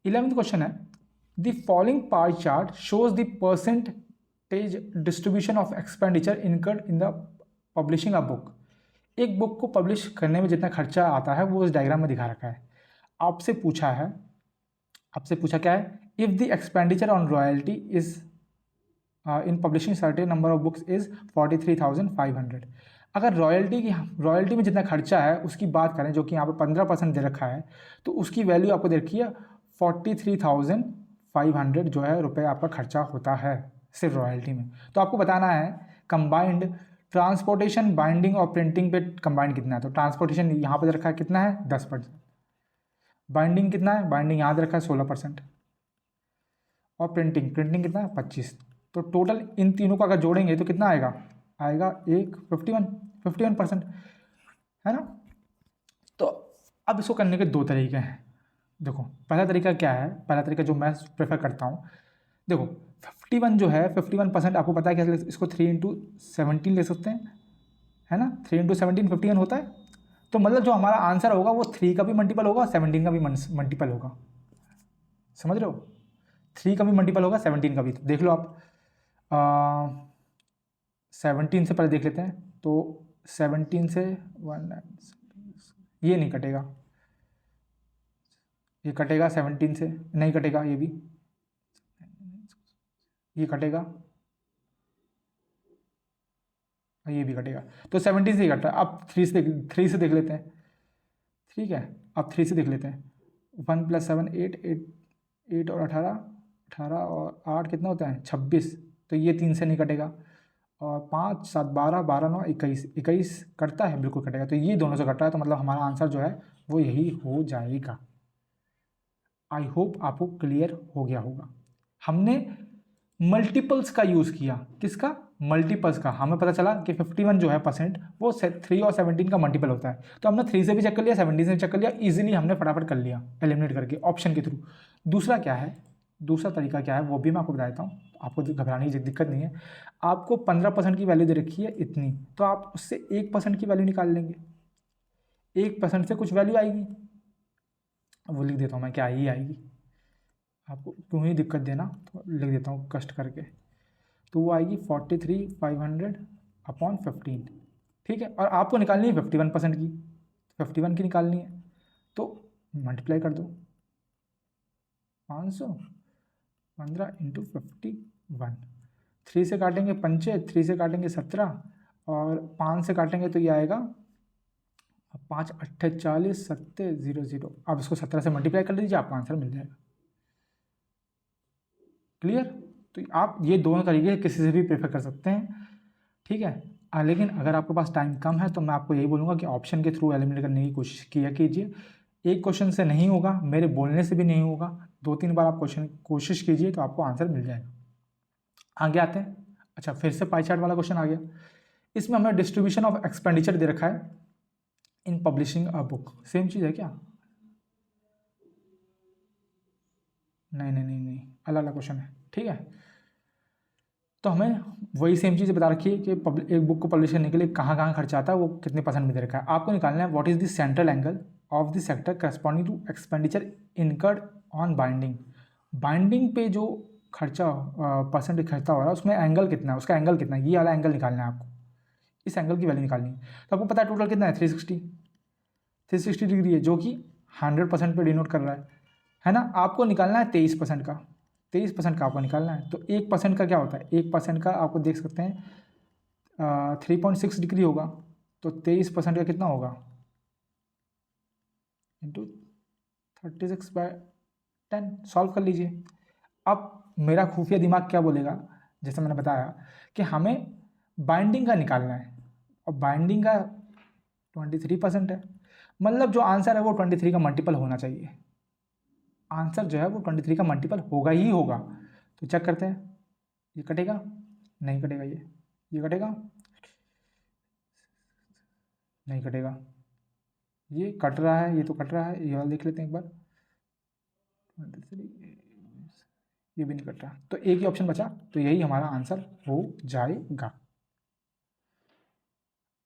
11th क्वेश्चन है, the following pie chart shows the percentage distribution of expenditure incurred in the publishing a book. एक बुक को पब्लिश करने में जितना खर्चा आता है वो इस डायग्राम में दिखा रखा है। आपसे पूछा है, आपसे पूछा क्या है, if the expenditure on royalty is in publishing certain number of books is 43,500। अगर रॉयल्टी में जितना खर्चा है उसकी बात करें, जो कि यहाँ पे 15% दे रखा है, तो उसकी वैल्यू आपको दे रखी है 43,500 जो है रुपये आपका खर्चा होता है सिर्फ रॉयल्टी में। तो आपको बताना है कंबाइंड ट्रांसपोर्टेशन, बाइंडिंग और प्रिंटिंग पे कंबाइंड कितना है। तो ट्रांसपोर्टेशन यहाँ पे रखा है कितना है, 10%। बाइंडिंग कितना है, बाइंडिंग यहाँ रखा है 16%। और प्रिंटिंग कितना है, 25। तो टोटल इन तीनों को अगर जोड़ेंगे तो कितना आएगा, आएगा 51% है ना। तो अब इसको करने के 2 तरीके हैं। देखो पहला तरीका क्या है, पहला तरीका जो मैं प्रेफर करता हूँ, देखो 51 जो है 51% आपको पता है कैसे, इसको 3 × 17 ले सकते हैं, है ना। 3 × 17 51 होता है। तो मतलब जो हमारा आंसर होगा वो 3 का भी मल्टीपल होगा, 17 का भी मल्टीपल होगा, समझ रहे हो। 3 का भी मल्टीपल होगा, 17 का भी। तो देख लो आप, 17 से पहले देख लेते हैं। तो 17 से 1, ये नहीं कटेगा, ये कटेगा 17 से, नहीं कटेगा, ये कटेगा, ये भी कटेगा। तो 17 से ही कट रहा है। अब 3 से देख लेते हैं, ठीक है। अब 3 से देख लेते हैं, 1 + 7 8 8 8 और 18 और 8 कितना होता है, 26। तो ये 3 से नहीं कटेगा। और 5 7 12 12 9 21 कटता है, बिल्कुल कटेगा। तो ये दोनों से कट रहा है, तो मतलब हमारा आंसर जो है वो यही हो जाएगा। आई होप आपको क्लियर हो गया होगा। हमने मल्टीपल्स का यूज़ किया। किसका? मल्टीपल्स का। हमें पता चला कि 51 जो है परसेंट वो 3 और 17 का मल्टीपल होता है, तो हमने 3 से भी चेक कर लिया, 17 से भी चेक कर लिया, इजीली हमने फटाफट कर लिया एलिमिनेट करके ऑप्शन के थ्रू। दूसरा क्या है, दूसरा तरीका क्या है वो भी मैं आपको बता देता हूँ, आपको घबराने की दिक्कत नहीं है। आपको 15% की वैल्यू दे रखी है इतनी, तो आप उससे 1% की वैल्यू निकाल लेंगे। 1% से कुछ वैल्यू आएगी, वो लिख देता हूँ मैं, क्या ही आएगी, आपको क्यों ही दिक्कत देना, तो लिख देता हूँ कष्ट करके। तो वो आएगी 43,500 अपॉन 15। ठीक है, और आपको निकालनी है 51% की, 51 की निकालनी है, तो मल्टीप्लाई कर दो 500, 15 इंटू 51। 3 से काटेंगे 5, 3 से काटेंगे 17, और 5 से काटेंगे तो ये आएगा 5 8 40 7 0 0। अब इसको 17 से मल्टीप्लाई कर लीजिए, आपका आंसर मिल जाएगा। क्लियर? तो आप ये दोनों तरीके किसी से भी प्रेफर कर सकते हैं। ठीक है, लेकिन अगर आपके पास टाइम कम है तो मैं आपको यही बोलूँगा कि ऑप्शन के थ्रू एलिमिनेट करने की कोशिश किया कीजिए। एक क्वेश्चन से नहीं होगा, मेरे बोलने से भी नहीं होगा, 2-3 बार आप कोशिश कीजिए तो आपको आंसर मिल जाएगा। आगे आते हैं। अच्छा, फिर से पाई चार्ट वाला क्वेश्चन आ गया। इसमें हमें डिस्ट्रीब्यूशन ऑफ एक्सपेंडिचर दे रखा है in publishing a book. Same चीज़ है क्या? नहीं नहीं नहीं नहीं, अलग अलग क्वेश्चन है। ठीक है, तो हमें वही सेम चीज़ बता रखी है कि एक बुक को पब्लिश करने के लिए कहाँ कहाँ खर्चा आता है, वो कितने परसेंट में दे रखा है। आपको निकालना है what is the central angle of the sector corresponding to expenditure incurred on binding. Binding पे जो खर्चा परसेंट खर्चा हो रहा है उसमें एंगल कितना है, उसका एंगल कितना है, ये वाला एंगल निकालना है आपको। इस एंगल की वैल्यू निकालनी है। तो आपको पता है टोटल कितना है, 360 डिग्री है, जो कि 100% पे डिनोट कर रहा है ना। आपको निकालना है 23% का, 23% का आपको निकालना है। तो 1% का क्या होता है, 1% का आपको देख सकते हैं 3.6 डिग्री होगा, तो 23% का कितना होगा, इंटू 36/10। सॉल्व कर लीजिए। अब मेरा खुफिया दिमाग क्या बोलेगा, जैसे मैंने बताया कि हमें बाइंडिंग का निकालना है, और बाइंडिंग का 23% है, मतलब जो आंसर है वो 23 का मल्टीपल होना चाहिए। आंसर जो है वो 23 का मल्टीपल होगा ही होगा। तो चेक करते हैं, ये कटेगा, नहीं कटेगा, ये कटेगा, नहीं कटेगा, ये कट रहा है, ये तो कट रहा है, ये वाला देख लेते हैं एक बार, 23, ये भी नहीं कट रहा, तो एक ही ऑप्शन बचा, तो यही हमारा आंसर हो जाएगा।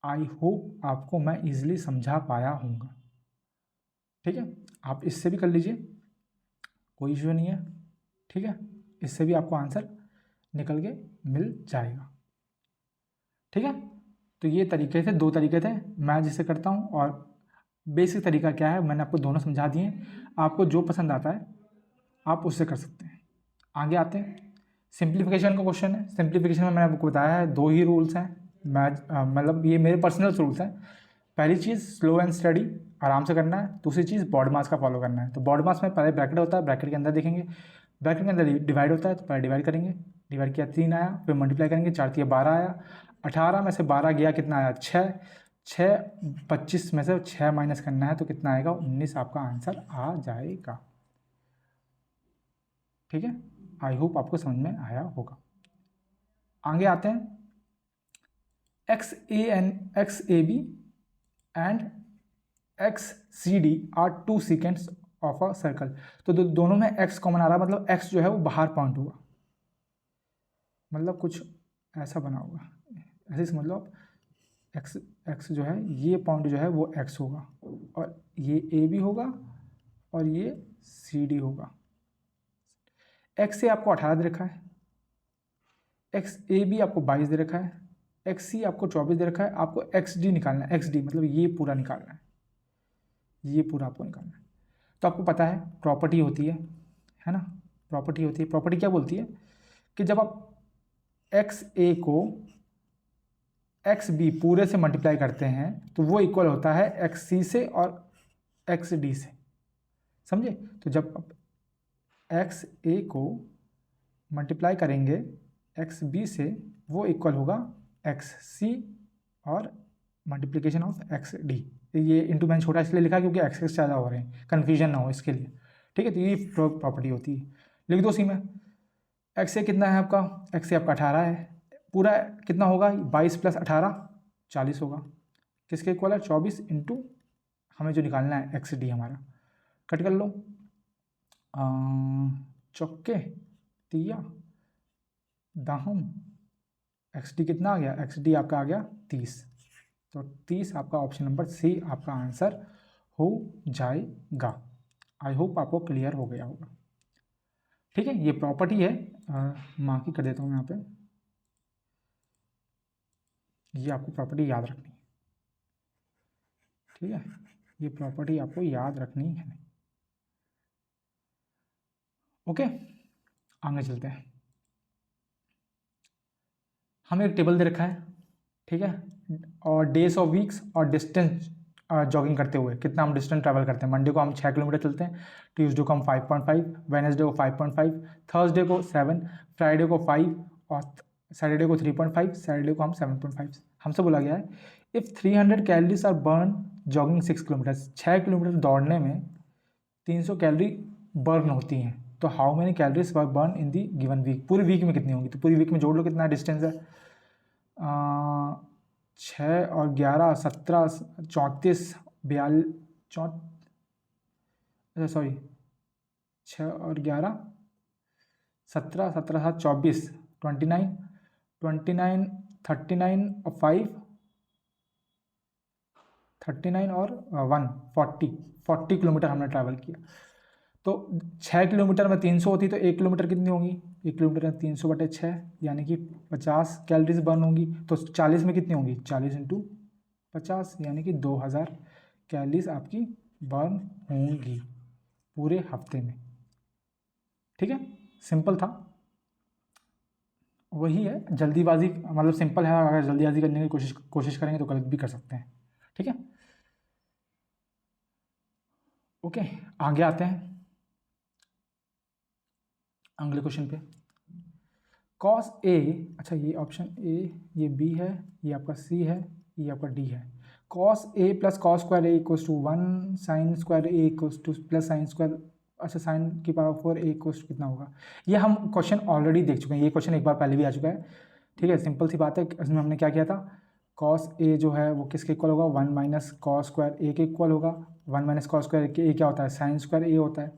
आई होप आपको मैं इजीली समझा पाया हूँगा। ठीक है, आप इससे भी कर लीजिए, कोई इशू नहीं है। ठीक है, इससे भी आपको आंसर निकल के मिल जाएगा। ठीक है, तो ये तरीके थे, 2 तरीके थे मैं जिसे करता हूँ, और बेसिक तरीका क्या है मैंने आपको दोनों समझा दिए। आपको जो पसंद आता है आप उससे कर सकते हैं। आगे आते हैं, सिंप्लीफिकेशन का क्वेश्चन है। सिंप्लीफिकेशन में मैंने आपको बताया है 2 ही रूल्स हैं, मैं मतलब ये मेरे पर्सनल रूल्स हैं। पहली चीज़ स्लो एंड स्टडी, आराम से करना है। दूसरी चीज़ बॉड मास का फॉलो करना है। तो बॉड मास में पहले ब्रैकेट होता है, ब्रैकेट के अंदर देखेंगे, ब्रैकेट के अंदर डिवाइड होता है, तो पहले डिवाइड करेंगे, डिवाइड किया 3 आया, फिर मल्टीप्लाई करेंगे, 4 3 12 आया, 18 में से 12 गया कितना आया 6, 25 में से 6 माइनस करना है तो कितना आएगा 19, आपका आंसर आ जाएगा। ठीक है, आई होप आपको समझ में आया होगा। आगे आते हैं, XAB and XCD are 2 seconds of a circle. तो दोनों में x कॉमन आ रहा है, मतलब x जो है वो बाहर पॉइंट होगा, मतलब कुछ ऐसा बना होगा, ऐसे समझ लो आप। x जो है, ये पॉइंट जो है वो x होगा, और ये a भी होगा, और ये CD होगा। x से आपको 18 दे रखा है, XAB आपको 22 दे रखा है, XC आपको 24 दे रखा है। आपको XD निकालना है, XD मतलब ये पूरा निकालना है, ये पूरा आपको निकालना है। तो आपको पता है प्रॉपर्टी होती है ना, प्रॉपर्टी होती है। प्रॉपर्टी क्या बोलती है कि जब आप XA को XB पूरे से मल्टीप्लाई करते हैं तो वो इक्वल होता है XC से और XD से, समझे। तो जब आप XA को मल्टीप्लाई करेंगे XB से, वो इक्वल होगा XC और मल्टीप्लिकेशन ऑफ XD। ये इंटू मैंने छोटा इसलिए लिखा क्योंकि एक्सेस ज़्यादा हो रहे हैं, कन्फ्यूजन ना हो इसके लिए। ठीक है, तो ये प्रॉपर्टी होती है, लिख दो सी में। एक्स ए कितना है आपका, एक्स ए आपका 18 है, पूरा कितना होगा 22 + 18 40 होगा, किसके इक्वल है 24 इंटू हमें जो निकालना है एक्स डी हमारा, कट कर लो, चौके तिया दाहम, एक्स डी कितना आ गया, एक्स डी आपका आ गया 30, तो 30 आपका ऑप्शन नंबर सी आपका आंसर हो जाएगा। आई होप आपको क्लियर हो गया होगा। ठीक है, ये प्रॉपर्टी है, मार्क ही कर देता हूँ यहाँ पे, ये आपको प्रॉपर्टी याद रखनी है। ठीक है, ये प्रॉपर्टी आपको याद रखनी है। ओके, आगे चलते हैं। हमें एक टेबल दे रखा है, ठीक है, और डेज ऑफ वीक्स और डिस्टेंस जॉगिंग करते हुए कितना हम डिस्टेंस ट्रैवल करते हैं। मंडे को हम 6 किलोमीटर चलते हैं, ट्यूसडे को हम 5.5, वेडनेसडे को 5.5, थर्सडे को 7, फ्राइडे को 5 और सैटरडे को 3.5, सैटरडे को हम 7.5। हमसे बोला गया है if 300 calories are burn jogging 6 kilometre, 6 kilometre दौड़ने में 300 कैलोरी बर्न होती हैं, तो how many calories were burn in the given week, पूरी वीक में कितनी होंगी, तो पूरी वीक में जोड़ लो कितना डिस्टेंस है, 6 और 11 17 34 अच्छा सॉरी 6 और 11 17 17 7 24 29 29 39 और 5 39 और 1 40 किलोमीटर हमने ट्रैवल किया। तो 6 किलोमीटर में 300 होती तो 1 किलोमीटर कितनी होगी, 1 किलोमीटर में 300/6 यानी कि 50 कैलोरीज बर्न होंगी। तो 40 में कितनी होंगी, 40 × 50 यानी कि 2000 कैलोरीज आपकी बर्न होंगी पूरे हफ्ते में। ठीक है, सिंपल था, वही है जल्दीबाजी, मतलब सिंपल है, अगर जल्दीबाजी करने की कोशिश करेंगे तो गलत भी कर सकते हैं। ठीक है, ओके, आगे आते हैं अगले क्वेश्चन पे। कॉस ए, अच्छा ये ऑप्शन ए, ये बी है, ये आपका सी है, ये आपका डी है। Cos A plus cos square A equals to 1, sine square A equals to plus sine square, अच्छा साइन की पावर 4 ए इक्वल्स टू कितना होगा। ये हम क्वेश्चन ऑलरेडी देख चुके हैं, ये क्वेश्चन एक बार पहले भी आ चुका है। ठीक है, सिंपल सी बात है, इसमें हमने क्या किया था, कॉस ए जो है वो किसके इक्वल होगा, 1 - कॉस स्क्वायर ए के इक्वल होगा। 1 - कॉस स्क्वायर ए क्या होता है, साइन स्क्वायर ए होता है,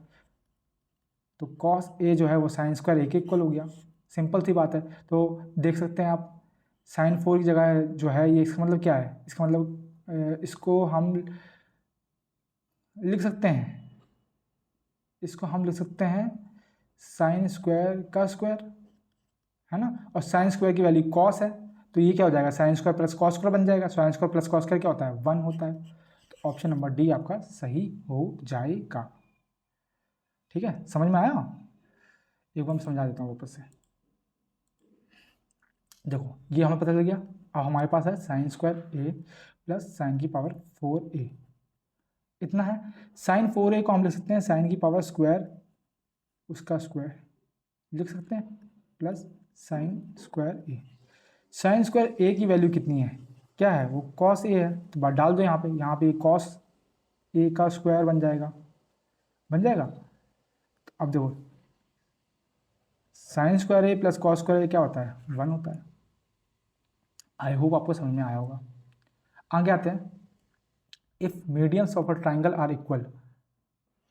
तो कॉस ए जो है वो साइन स्क्वायर ए के इक्वल हो गया। सिंपल सी बात है, तो देख सकते हैं आप साइन 4 की जगह जो है ये, इसका मतलब क्या है, इसका मतलब इसको हम लिख सकते हैं, इसको हम लिख सकते हैं साइन स्क्वायर का स्क्वायर, है ना, और साइन स्क्वायर की वैल्यू कॉस है, तो ये क्या हो जाएगा, sine square plus cos square बन जाएगा। Sine square plus cos square क्या होता है, 1 होता है। तो ऑप्शन नंबर डी आपका सही हो जाएगा। ठीक है, समझ में आया, एक बार मैं समझा देता हूँ वापस से। देखो ये हमें पता चल गया, अब हमारे पास है साइन स्क्वायर ए प्लस साइन की पावर 4a, इतना है। साइन 4a को हम लिख सकते हैं साइन की पावर स्क्वायर, उसका स्क्वायर लिख सकते हैं, प्लस साइन स्क्वायर ए। साइन स्क्वायर ए की वैल्यू कितनी है, क्या है वो, कॉस ए है, तो बात डाल दो यहाँ पे कॉस ए का स्क्वायर बन जाएगा, तो अब देखो साइन स्क्वायर ए प्लस कॉस स्क्वायर ए क्या होता है, 1 होता है। आई होप आपको समझ में आया होगा। आगे आते हैं, if medians of a triangle are equal,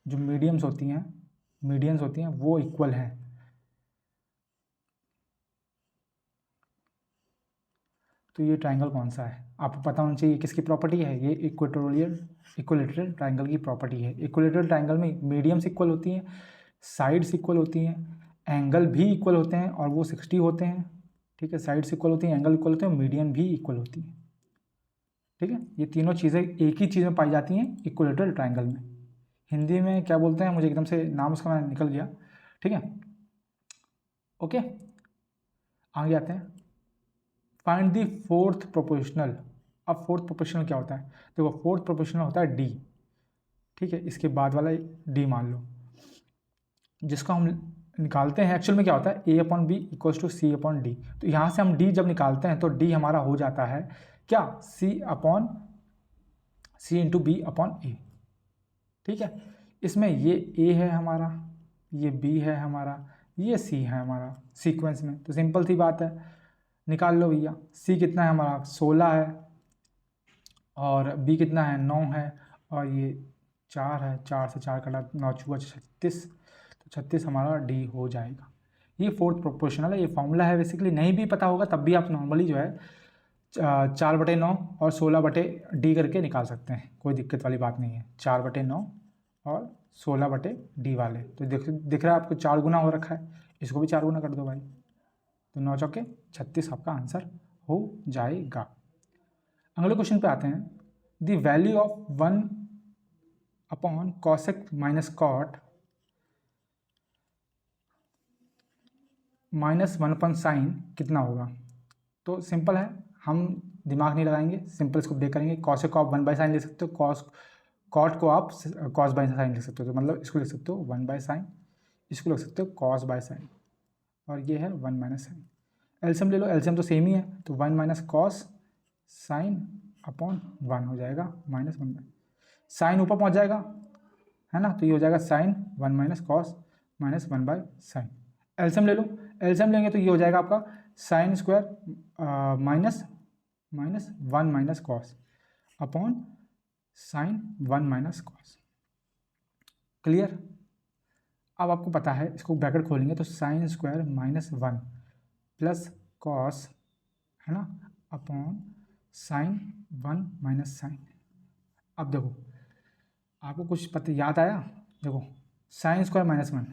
जो मीडियंस होती हैं वो इक्वल हैं, तो ये ट्राइंगल कौन सा है, आपको पता होना चाहिए किसकी प्रॉपर्टी है, ये इक्विलेटरल ट्राइंगल की प्रॉपर्टी है। इक्विलेटरल ट्राइंगल में मीडियम्स इक्वल होती हैं, साइड्स इक्वल होती हैं, एंगल भी इक्वल होते हैं और वो 60 होते हैं। ठीक है, साइड्स इक्वल होती हैं, एंगल इक्वल होते हैं, मीडियन भी इक्वल होती है। ठीक है, ये तीनों चीज़ें एक ही चीज़ में पाई जाती हैं इक्विलेटरल ट्राइंगल में। हिंदी में क्या बोलते हैं, मुझे एकदम से नाम उसका मैं निकल गया। ठीक है, ओके, आगे आते हैं, फाइंड दी फोर्थ प्रोपोर्शनल। अब फोर्थ प्रोपोर्शनल क्या होता है, देखो फोर्थ प्रोपोर्शनल होता है डी। ठीक है, इसके बाद वाला डी मान लो, जिसको हम निकालते हैं एक्चुअल में क्या होता है, a/b = c/d। तो यहाँ से हम d जब निकालते हैं तो d हमारा हो जाता है क्या, c × b/a। ठीक है, इसमें ये a है हमारा, ये b है हमारा, ये सी है हमारा सीक्वेंस में, तो सिंपल सी बात है, निकाल लो भैया। सी कितना है हमारा 16 है, और बी कितना है 9 है, और ये 4 है, 4 से 4 कटा 9 चुका 36, तो 36 हमारा डी हो जाएगा। ये फोर्थ प्रोपोर्शनल है, ये फॉर्मूला है बेसिकली। नहीं भी पता होगा तब भी आप नॉर्मली जो है 4/9 और 16/डी करके निकाल सकते हैं, कोई दिक्कत वाली बात नहीं है। 4/9 और 16/डी वाले, तो दिख रहा है आपको 4 गुना हो रखा है, इसको भी 4 गुना कर दो भाई, तो 9 चौके 36 आपका आंसर हो जाएगा। अगले क्वेश्चन पे आते हैं। The value of 1 cosec minus cot -1/sin कितना होगा? तो सिंपल है, हम दिमाग नहीं लगाएंगे, सिंपल इसको ब्रेक करेंगे। कॉसेक को आप 1/sin लिख सकते हो, कॉट को आप cos/sin लिख सकते हो, तो मतलब इसको लिख सकते हो 1/sin, इसको लिख सकते हो cos/sin, और ये है 1 - sin। एलसीएम ले लो, एलसीएम तो सेम ही है, तो 1 - cos sin अपॉन 1 हो जाएगा -1। साइन ऊपर पहुंच जाएगा, है ना, तो ये हो जाएगा sin 1 - cos -1/sin। एलसीएम ले लो, एलसीएम लेंगे तो ये हो जाएगा आपका sin square minus 1 - cos upon sin 1 - cos। Clear? अब आपको पता है, इसको ब्रैकेट खोलेंगे तो sin स्क्वायर -1 प्लस cos, है ना, अपॉन sin 1 - sin। अब देखो आपको कुछ पता याद आया? देखो sin स्क्वायर -1,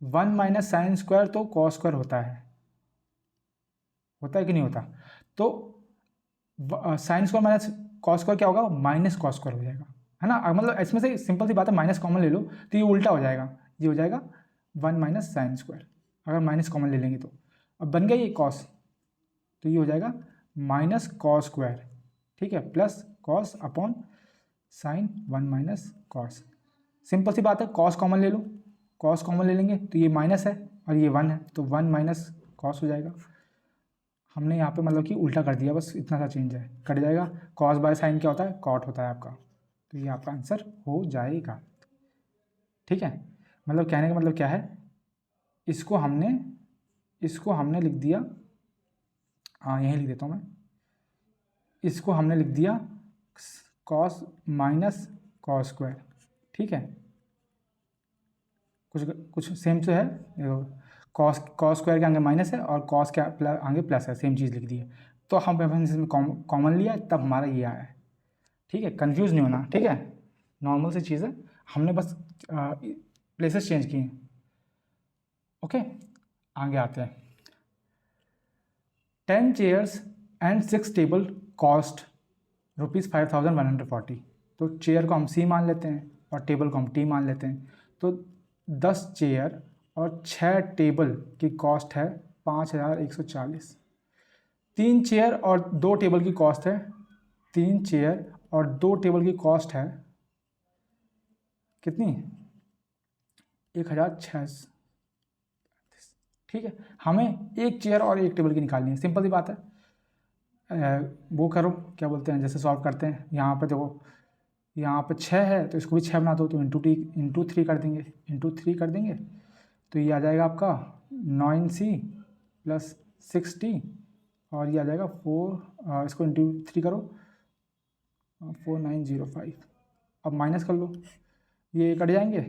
1 - sin स्क्वायर तो cos स्क्वायर होता है कि नहीं होता? तो sin square minus cos square क्या होगा? माइनस cos स्क्वायर हो जाएगा, है ना। मतलब इसमें से सिंपल सी बात है, माइनस कॉमन ले लो तो ये उल्टा हो जाएगा, ये हो जाएगा 1 - sin स्क्वायर, अगर माइनस कॉमन ले लेंगे तो। अब बन गया ये cos, तो ये हो जाएगा माइनस cos स्क्वायर, ठीक है, plus cos upon sin 1 - cos। Simple सी बात है, cos कॉमन ले लो, cos कॉमन ले लेंगे तो ये माइनस है और ये 1 है, तो 1 - cos हो जाएगा। हमने यहाँ पे मतलब कि उल्टा कर दिया, बस इतना सा चेंज है, कट जाएगा। cos/sin क्या होता है? कॉट होता है आपका, तो ये आपका आंसर हो जाएगा। ठीक है, मतलब कहने का मतलब क्या है, इसको हमने लिख दिया, हाँ यहीं लिख देता हूँ मैं, इसको हमने लिख दिया cos माइनस cos स्क्वायर। ठीक है, कुछ सेम से है, देखो cos स्क्वायर के आगे माइनस है और cos के आगे प्लस है, सेम चीज़ लिख दी है। तो हम इसमें कॉमन लिया तब हमारा ये आया है। ठीक है, कंफ्यूज नहीं होना, ठीक है, नॉर्मल सी चीज़ है, हमने बस प्लेसेस चेंज किए हैं। ओके, आगे आते हैं। 10 चेयर्स एंड 6 टेबल कॉस्ट ₹5,140। तो चेयर को हम C मान लेते हैं और टेबल को हम T मान लेते हैं, तो 10 चेयर और 6 टेबल की कॉस्ट है 5,140। 3 चेयर और 2 टेबल की कॉस्ट है, 3 चेयर और 2 टेबल की कॉस्ट है कितनी? 1,600। ठीक है, हमें एक चेयर और एक टेबल की निकालनी है, सिंपल सी बात है। वो करो, क्या बोलते हैं, जैसे सॉल्व करते हैं। यहाँ पे देखो, यहाँ पे 6 है तो इसको भी 6 बना दो, तो इंटू 3 कर देंगे, तो ये आ जाएगा आपका 9C प्लस 6T, और ये आ जाएगा 4, इसको इंटू 3 करो 4905। अब माइनस कर लो, ये कट जाएंगे,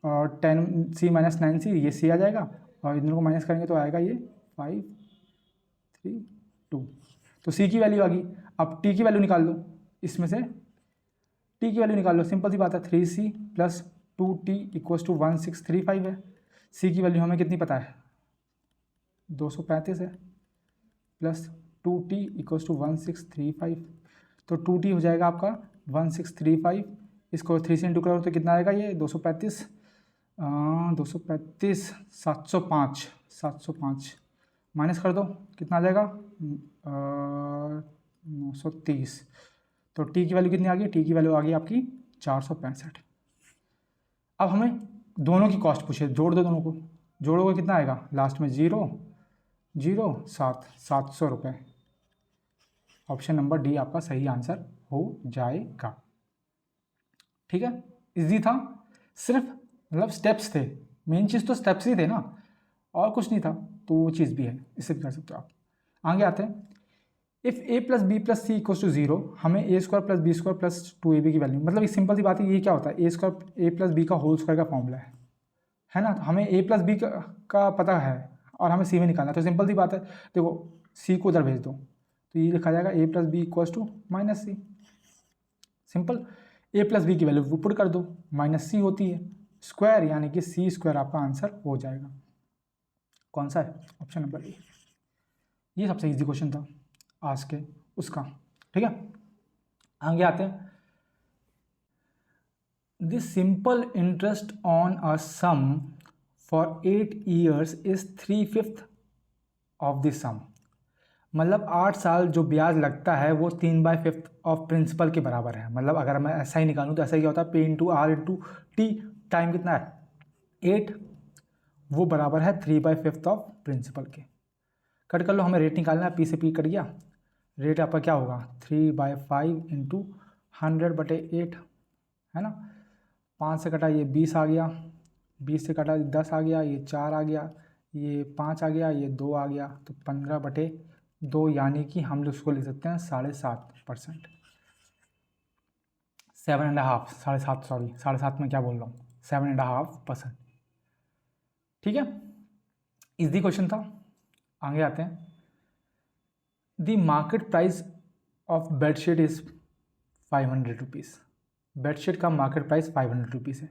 और 10C - 9C, ये C आ जाएगा, और इन दोनों को माइनस करेंगे तो आएगा ये 532। तो C की वैल्यू आ गई। अब T की वैल्यू निकाल लो, इसमें से T की वैल्यू निकाल लो, सिंपल सी बात है, 3C प्लस 2T = 1635 है। C की वैल्यू हमें कितनी पता है? 235 है, प्लस 2T = 1635, तो 2T हो जाएगा आपका 1635, इसको 3 से इंटू करो तो कितना आएगा? ये 235 705 माइनस कर दो, कितना आ जाएगा? 930। तो T की वैल्यू कितनी आ गई? T की वैल्यू आ गई आपकी 465। अब हमें दोनों की कॉस्ट पूछे, जोड़ दो, दोनों को जोड़ोगे कितना आएगा? लास्ट में 700 रुपये। ऑप्शन नंबर डी आपका सही आंसर हो जाएगा। ठीक है, इजी था, सिर्फ मतलब स्टेप्स थे, मेन चीज़ तो स्टेप्स ही थे ना। और कुछ नहीं था, तो वो चीज़ भी है, इससे भी कर सकते हो आप। आगे आते हैं, if A plus B plus C equals to 0, हमें A square plus B square plus 2ab की वैल्यू, मतलब एक सिंपल सी बात है, ये क्या होता है, ए स्क्वायर ए प्लस बी का होल स्क्वायर का फॉर्मूला है ना। तो हमें ए प्लस बी का पता है और हमें सी में निकालना है, तो सिंपल सी बात है, देखो सी को उधर भेज दो, तो ये लिखा जाएगा A plus B equals to minus C. Simple, A plus B की वैल्यू पुट कर दो, माइनस सी होती है, स्क्वायर यानी कि सी स्क्वायर आपका आंसर हो जाएगा। कौन सा है, ऑप्शन नंबर ए। ये सबसे इजी क्वेश्चन था आज के उसका, ठीक है। आगे आते हैं, the simple interest on a sum for 8 years is 3/5 of the sum, मतलब 8 साल जो ब्याज लगता है वो 3/5 ऑफ प्रिंसिपल के बराबर है। मतलब अगर मैं ऐसा ही निकालूँ तो ऐसा ही क्या होता है, P into R into T, time कितना है 8, वो बराबर है 3/5 ऑफ प्रिंसिपल के। कट कर लो, हमें रेट निकालना है, पी से पी कट गया, रेट आपका क्या होगा 3/5 इंटू 100/8, है ना। 5 से कटा ये 20 आ गया, 20 से कटा 10 आ गया, ये 4 आ गया, ये 5 आ गया, ये 2 आ गया, तो 15/2, यानी कि हम लोग उसको लिख सकते हैं 7.5%, 7.5, 7.5 सॉरी 7.5 में क्या बोल रहा हूँ, 7.5%, ठीक है। इजी क्वेश्चन था। आगे आते हैं, the market price of bedsheet is 500 rupees, bedsheet का मार्केट प्राइस 500 रुपीज़ है।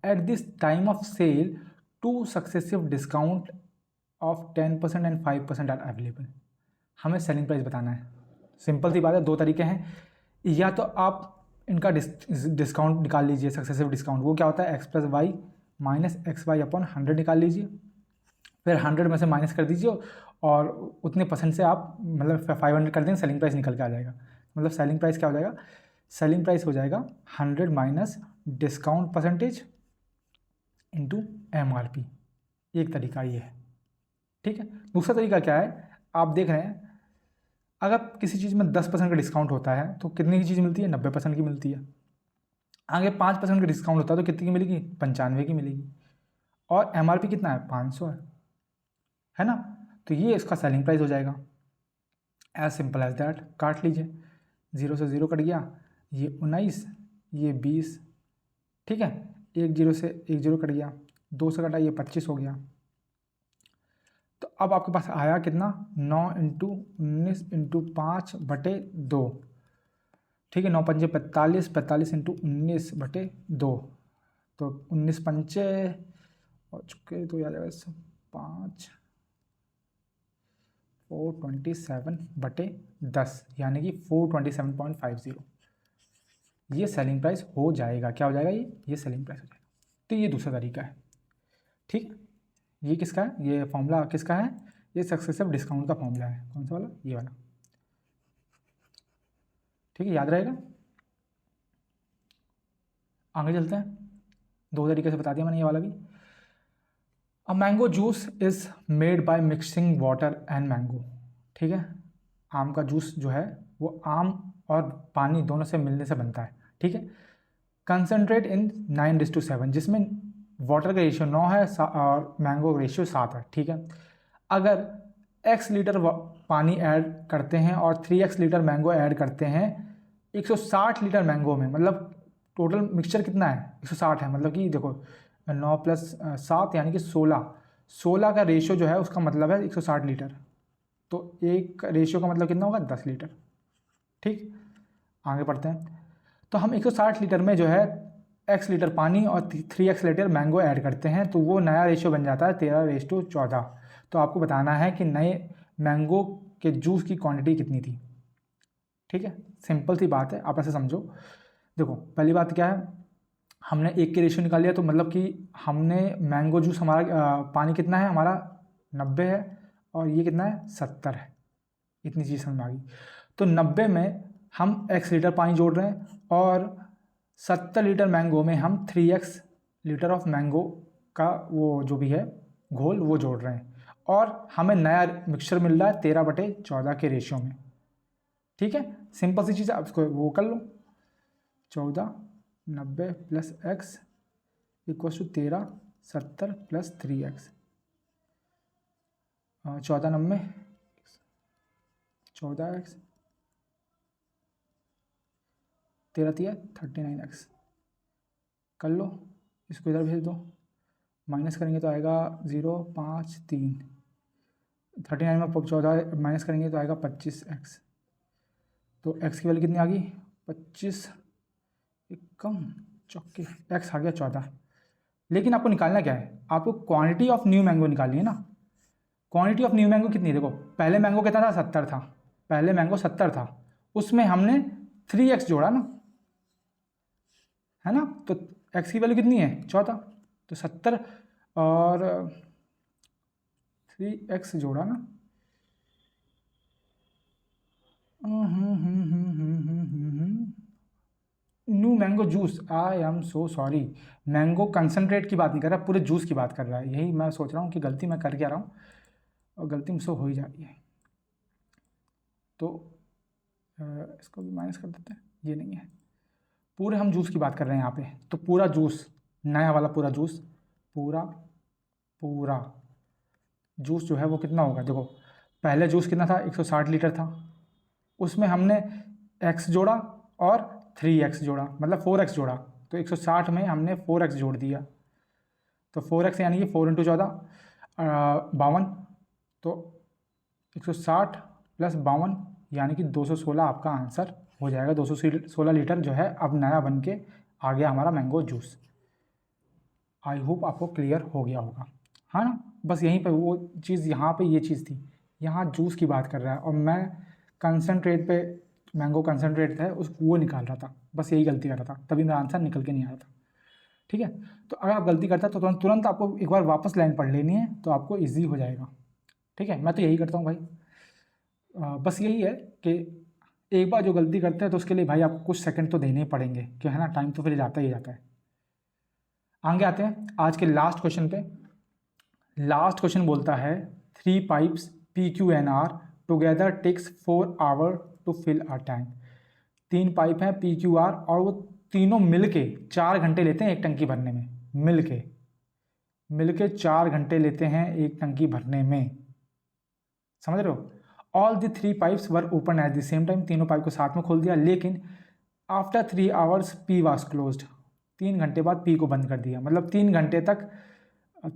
At this time of sale 2 successive discount of 10% and 5% are available, हमें सेलिंग प्राइस बताना है। सिंपल सी बात है, दो तरीके हैं, या तो आप इनका डिस्काउंट निकाल लीजिए, सक्सेसिव डिस्काउंट, वो क्या होता है X plus Y minus X Y upon 100 निकाल लीजिए, फिर 100 में से माइनस कर दीजिए और उतने परसेंट से आप मतलब 500 कर देंगे, सेलिंग प्राइस निकल के आ जाएगा। मतलब सेलिंग प्राइस क्या हो जाएगा, सेलिंग प्राइस हो जाएगा 100 minus discount percentage into MRP, एक तरीका ये है, ठीक है। दूसरा तरीका क्या है, आप देख रहे हैं अगर किसी चीज़ में 10% का डिस्काउंट होता है तो कितने की चीज़ मिलती है, 90% की मिलती है। आगे 5% का डिस्काउंट होता है तो कितनी की मिलेगी, 95 की मिलेगी, और MRP कितना है 500 है ना। तो ये इसका सेलिंग प्राइस हो जाएगा, एज सिंपल एज दैट। काट लीजिए, 0 से 0 कट गया, ये 19, ये 20, ठीक है। 1 0 से 1 0 कट गया, 2 से कटा, ये 25 हो गया। तो अब आपके पास आया कितना, 9 इंटू 19 इंटू 5/2, ठीक है। 9 पंजे 45, 45 इंटू 19/2, तो 19 पंचे हो चुके, तो याद आएगा 5 427/10, यानी कि 427.50, ये सेलिंग प्राइस हो जाएगा। क्या हो जाएगा, ये सेलिंग प्राइस हो जाएगा। तो ये दूसरा तरीका है, ठीक। ये किसका है, ये फॉर्मूला किसका है, ये सक्सेसिव डिस्काउंट का फॉर्मूला है। कौन सा वाला, ये वाला, ठीक है, याद रहेगा। आगे चलते हैं, दो तरीके से बता दिया मैंने ये वाला भी। A mango juice is made by mixing water and mango, ठीक है। आम का जूस जो है वो आम और पानी दोनों से मिलने से बनता है, ठीक है। कंसनट्रेट इन 9:7, जिसमें वाटर का रेशियो 9 है और मैंगो का रेशियो 7 है, ठीक है। अगर x लीटर पानी ऐड करते हैं और 3x लीटर मैंगो ऐड करते हैं 160 लीटर मैंगो में, मतलब टोटल मिक्सचर कितना है 160 है, मतलब कि देखो 9 + 7 यानी कि 16 का रेशियो जो है उसका मतलब है 160 लीटर, तो एक रेशियो का मतलब कितना होगा 10 लीटर, ठीक। आगे बढ़ते हैं, तो हम 160 लीटर में जो है x लीटर पानी और 3x लीटर मैंगो ऐड करते हैं, तो वो नया रेशियो बन जाता है 13:14। तो आपको बताना है कि नए मैंगो के जूस की क्वांटिटी कितनी थी, ठीक है। सिंपल सी बात है, आप ऐसे समझो। देखो पहली बात क्या है, हमने एक के रेशियो निकाल लिया, तो मतलब कि हमने मैंगो जूस हमारा पानी कितना है हमारा 90 है और ये कितना है 70 है, इतनी चीज़ समझ में आ गई। तो 90 में हम x लीटर पानी जोड़ रहे हैं और 70 लीटर मैंगो में हम 3x लीटर ऑफ मैंगो का वो जो भी है घोल वो जोड़ रहे हैं, और हमें नया मिक्सचर मिल रहा है 13/14 के रेशियो में, ठीक है। सिंपल सी चीज़, आप इसको वो कर लो, 14 90 + x = 13 70 + 3x, 14 14x 39x कर लो, इसको इधर भेज दो, माइनस करेंगे तो आएगा 0 5 3, 39 में 14 माइनस करेंगे तो आएगा 25x। तो x की वैल्यू कितनी आ गई 25, एक कम चौके x आ गया 14। लेकिन आपको निकालना क्या है, आपको क्वांटिटी ऑफ न्यू मैंगो निकालनी है ना। क्वांटिटी ऑफ न्यू मैंगो कितनी है, देखो पहले मैंगो कितना था 70 था, पहले मैंगो 70 था, उसमें हमने 3x जोड़ा ना, है ना। तो x की वैल्यू कितनी है 14, तो 70 और 3x जोड़ा ना। New mango juice, I am so sorry, mango concentrate की बात नहीं कर रहा, पूरे जूस की बात कर रहा है। यही मैं सोच रहा हूँ कि गलती मैं कर क्या रहा हूँ, और गलती मुझसे हो ही जा रही है। तो इसको भी माइनस कर देते हैं, ये नहीं है, पूरे हम जूस की बात कर रहे हैं यहाँ पे। तो पूरा जूस, नया वाला पूरा जूस, पूरा जूस जो है वो कितना होगा, देखो पहले जूस कितना था 160 लीटर था, उसमें हमने x जोड़ा और 3x जोड़ा, मतलब 4x जोड़ा। तो 160 में हमने 4x जोड़ दिया, तो 4x यानी कि 4 × 14 52, तो 160 + 52 यानी कि 216 आपका आंसर हो जाएगा। 216 लीटर जो है अब नया बन के आ गया हमारा मैंगो जूस। आई होप आपको क्लियर हो गया होगा, हाँ ना। बस यहीं पे वो चीज़, यहाँ पे ये चीज़ थी, यहाँ जूस की बात कर रहा है और मैं कंसनट्रेट पे, मैंगो कंसनट्रेट था उस वो निकाल रहा था, बस यही गलती कर रहा था, तभी मेरा आंसर निकल के नहीं आ रहा था। ठीक है, तो अगर आप गलती करते हैं तो तुरंत आपको एक बार वापस लाइन पढ़ लेनी है, तो आपको ईजी हो जाएगा। ठीक है, मैं तो यही करता हूँ भाई। बस यही है कि एक बार जो गलती करते हैं तो उसके लिए भाई आपको कुछ सेकंड तो देने ही पड़ेंगे, कि है ना, टाइम तो फिर जाता ही जाता है। आगे आते हैं आज के लास्ट क्वेश्चन पे। लास्ट क्वेश्चन बोलता है 3 pipes PQ&R together takes 4 hour to fill a tank. 3 pipe हैं PQR और वो तीनों मिलके 4 घंटे लेते हैं एक टंकी भरने में, मिलके 4 घंटे लेते हैं एक टंकी भरने में, समझ रहे हो। All the 3 pipes were open at the same time, तीनों पाइप को साथ में खोल दिया, लेकिन after 3 hours P was closed, 3 घंटे बाद P को बंद कर दिया, मतलब 3 घंटे तक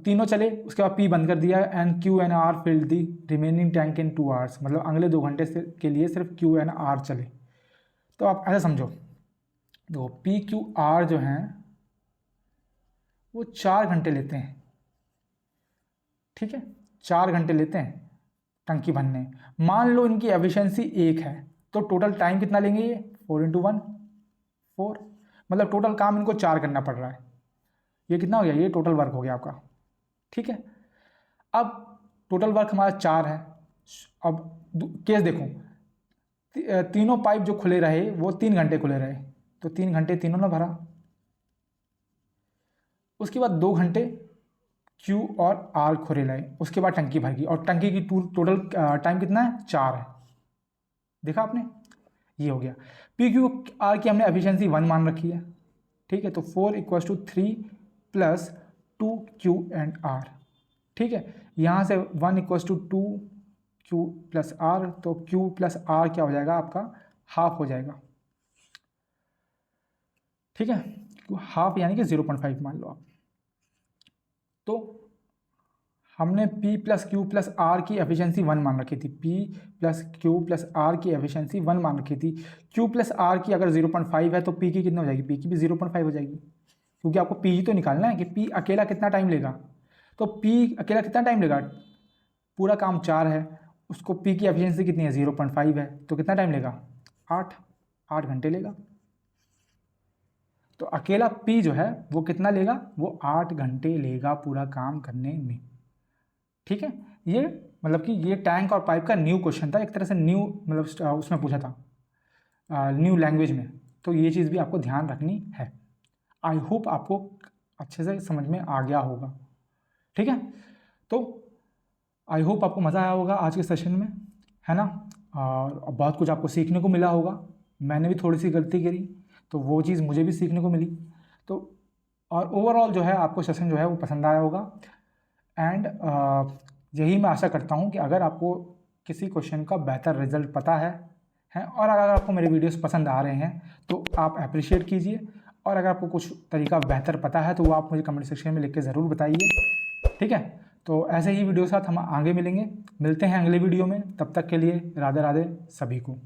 तीनों चले, उसके बाद P बंद कर दिया। And Q&R field the remaining tank in 2 hours, मतलब अगले 2 घंटे के लिए सिर्फ Q&R चले। तो आप ऐसा समझो, देखो PQR जो हैं वो 4 घंटे लेते हैं, ठीक है, 4 घंटे लेते हैं टंकी भरने। मान लो इनकी एफिशिएंसी 1 है, तो टोटल टाइम कितना लेंगे ये 4 × 1 4, मतलब टोटल काम इनको 4 करना पड़ रहा है। ये कितना हो गया, ये टोटल वर्क हो गया आपका। ठीक है, अब टोटल वर्क हमारा 4 है। अब केस देखो, तीनों पाइप जो खुले रहे वो 3 घंटे खुले रहे, तो 3 घंटे तीनों ने भरा, उसके बाद 2 घंटे Q और R खुले रहे, उसके बाद टंकी भर गई, और टंकी की टोटल टाइम कितना है 4 है। देखा आपने, ये हो गया। PQR की हमने एफिशिएंसी 1 मान रखी है, ठीक है, तो 4 = 3 + 2 Q&R, ठीक है। यहाँ से 1 = 2 Q + R, तो Q + R क्या हो जाएगा आपका, हाफ हो जाएगा, ठीक है, हाफ यानी कि 0.5 मान लो आप। तो हमने P + Q + R की एफिशिएंसी 1 मान रखी थी, P + Q + R की एफिशिएंसी 1 मान रखी थी। Q + R की अगर 0.5 है तो P की कितनी हो जाएगी, P की भी 0.5 हो जाएगी, क्योंकि आपको P तो निकालना है कि P अकेला कितना टाइम लेगा। तो P अकेला कितना टाइम लेगा, पूरा काम 4 है, उसको P की एफिशिएंसी कितनी है 0.5 है, तो कितना टाइम लेगा 8 घंटे लेगा। तो अकेला P जो है वो कितना लेगा, वो 8 घंटे लेगा पूरा काम करने में। ठीक है, ये मतलब कि ये टैंक और पाइप का न्यू क्वेश्चन था, एक तरह से न्यू, मतलब उसमें पूछा था न्यू लैंग्वेज में, तो ये चीज़ भी आपको ध्यान रखनी है। आई होप आपको अच्छे से समझ में आ गया होगा। ठीक है, तो आई होप आपको मज़ा आया होगा आज के सेशन में, है ना, और बहुत कुछ आपको सीखने को मिला होगा। मैंने भी थोड़ी सी गलती करी, तो वो चीज़ मुझे भी सीखने को मिली। तो और ओवरऑल जो है आपको सेशन जो है वो पसंद आया होगा। एंड यही मैं आशा करता हूँ कि अगर आपको किसी क्वेश्चन का बेहतर रिजल्ट पता है और अगर आपको मेरे वीडियोस पसंद आ रहे हैं तो आप अप्रिशिएट कीजिए, और अगर आपको कुछ तरीका बेहतर पता है तो वो आप मुझे कमेंट सेक्शन में लिख के ज़रूर बताइए, ठीक है। तो ऐसे ही वीडियो के साथ हम आगे मिलते हैं अगले वीडियो में। तब तक के लिए राधे राधे सभी को।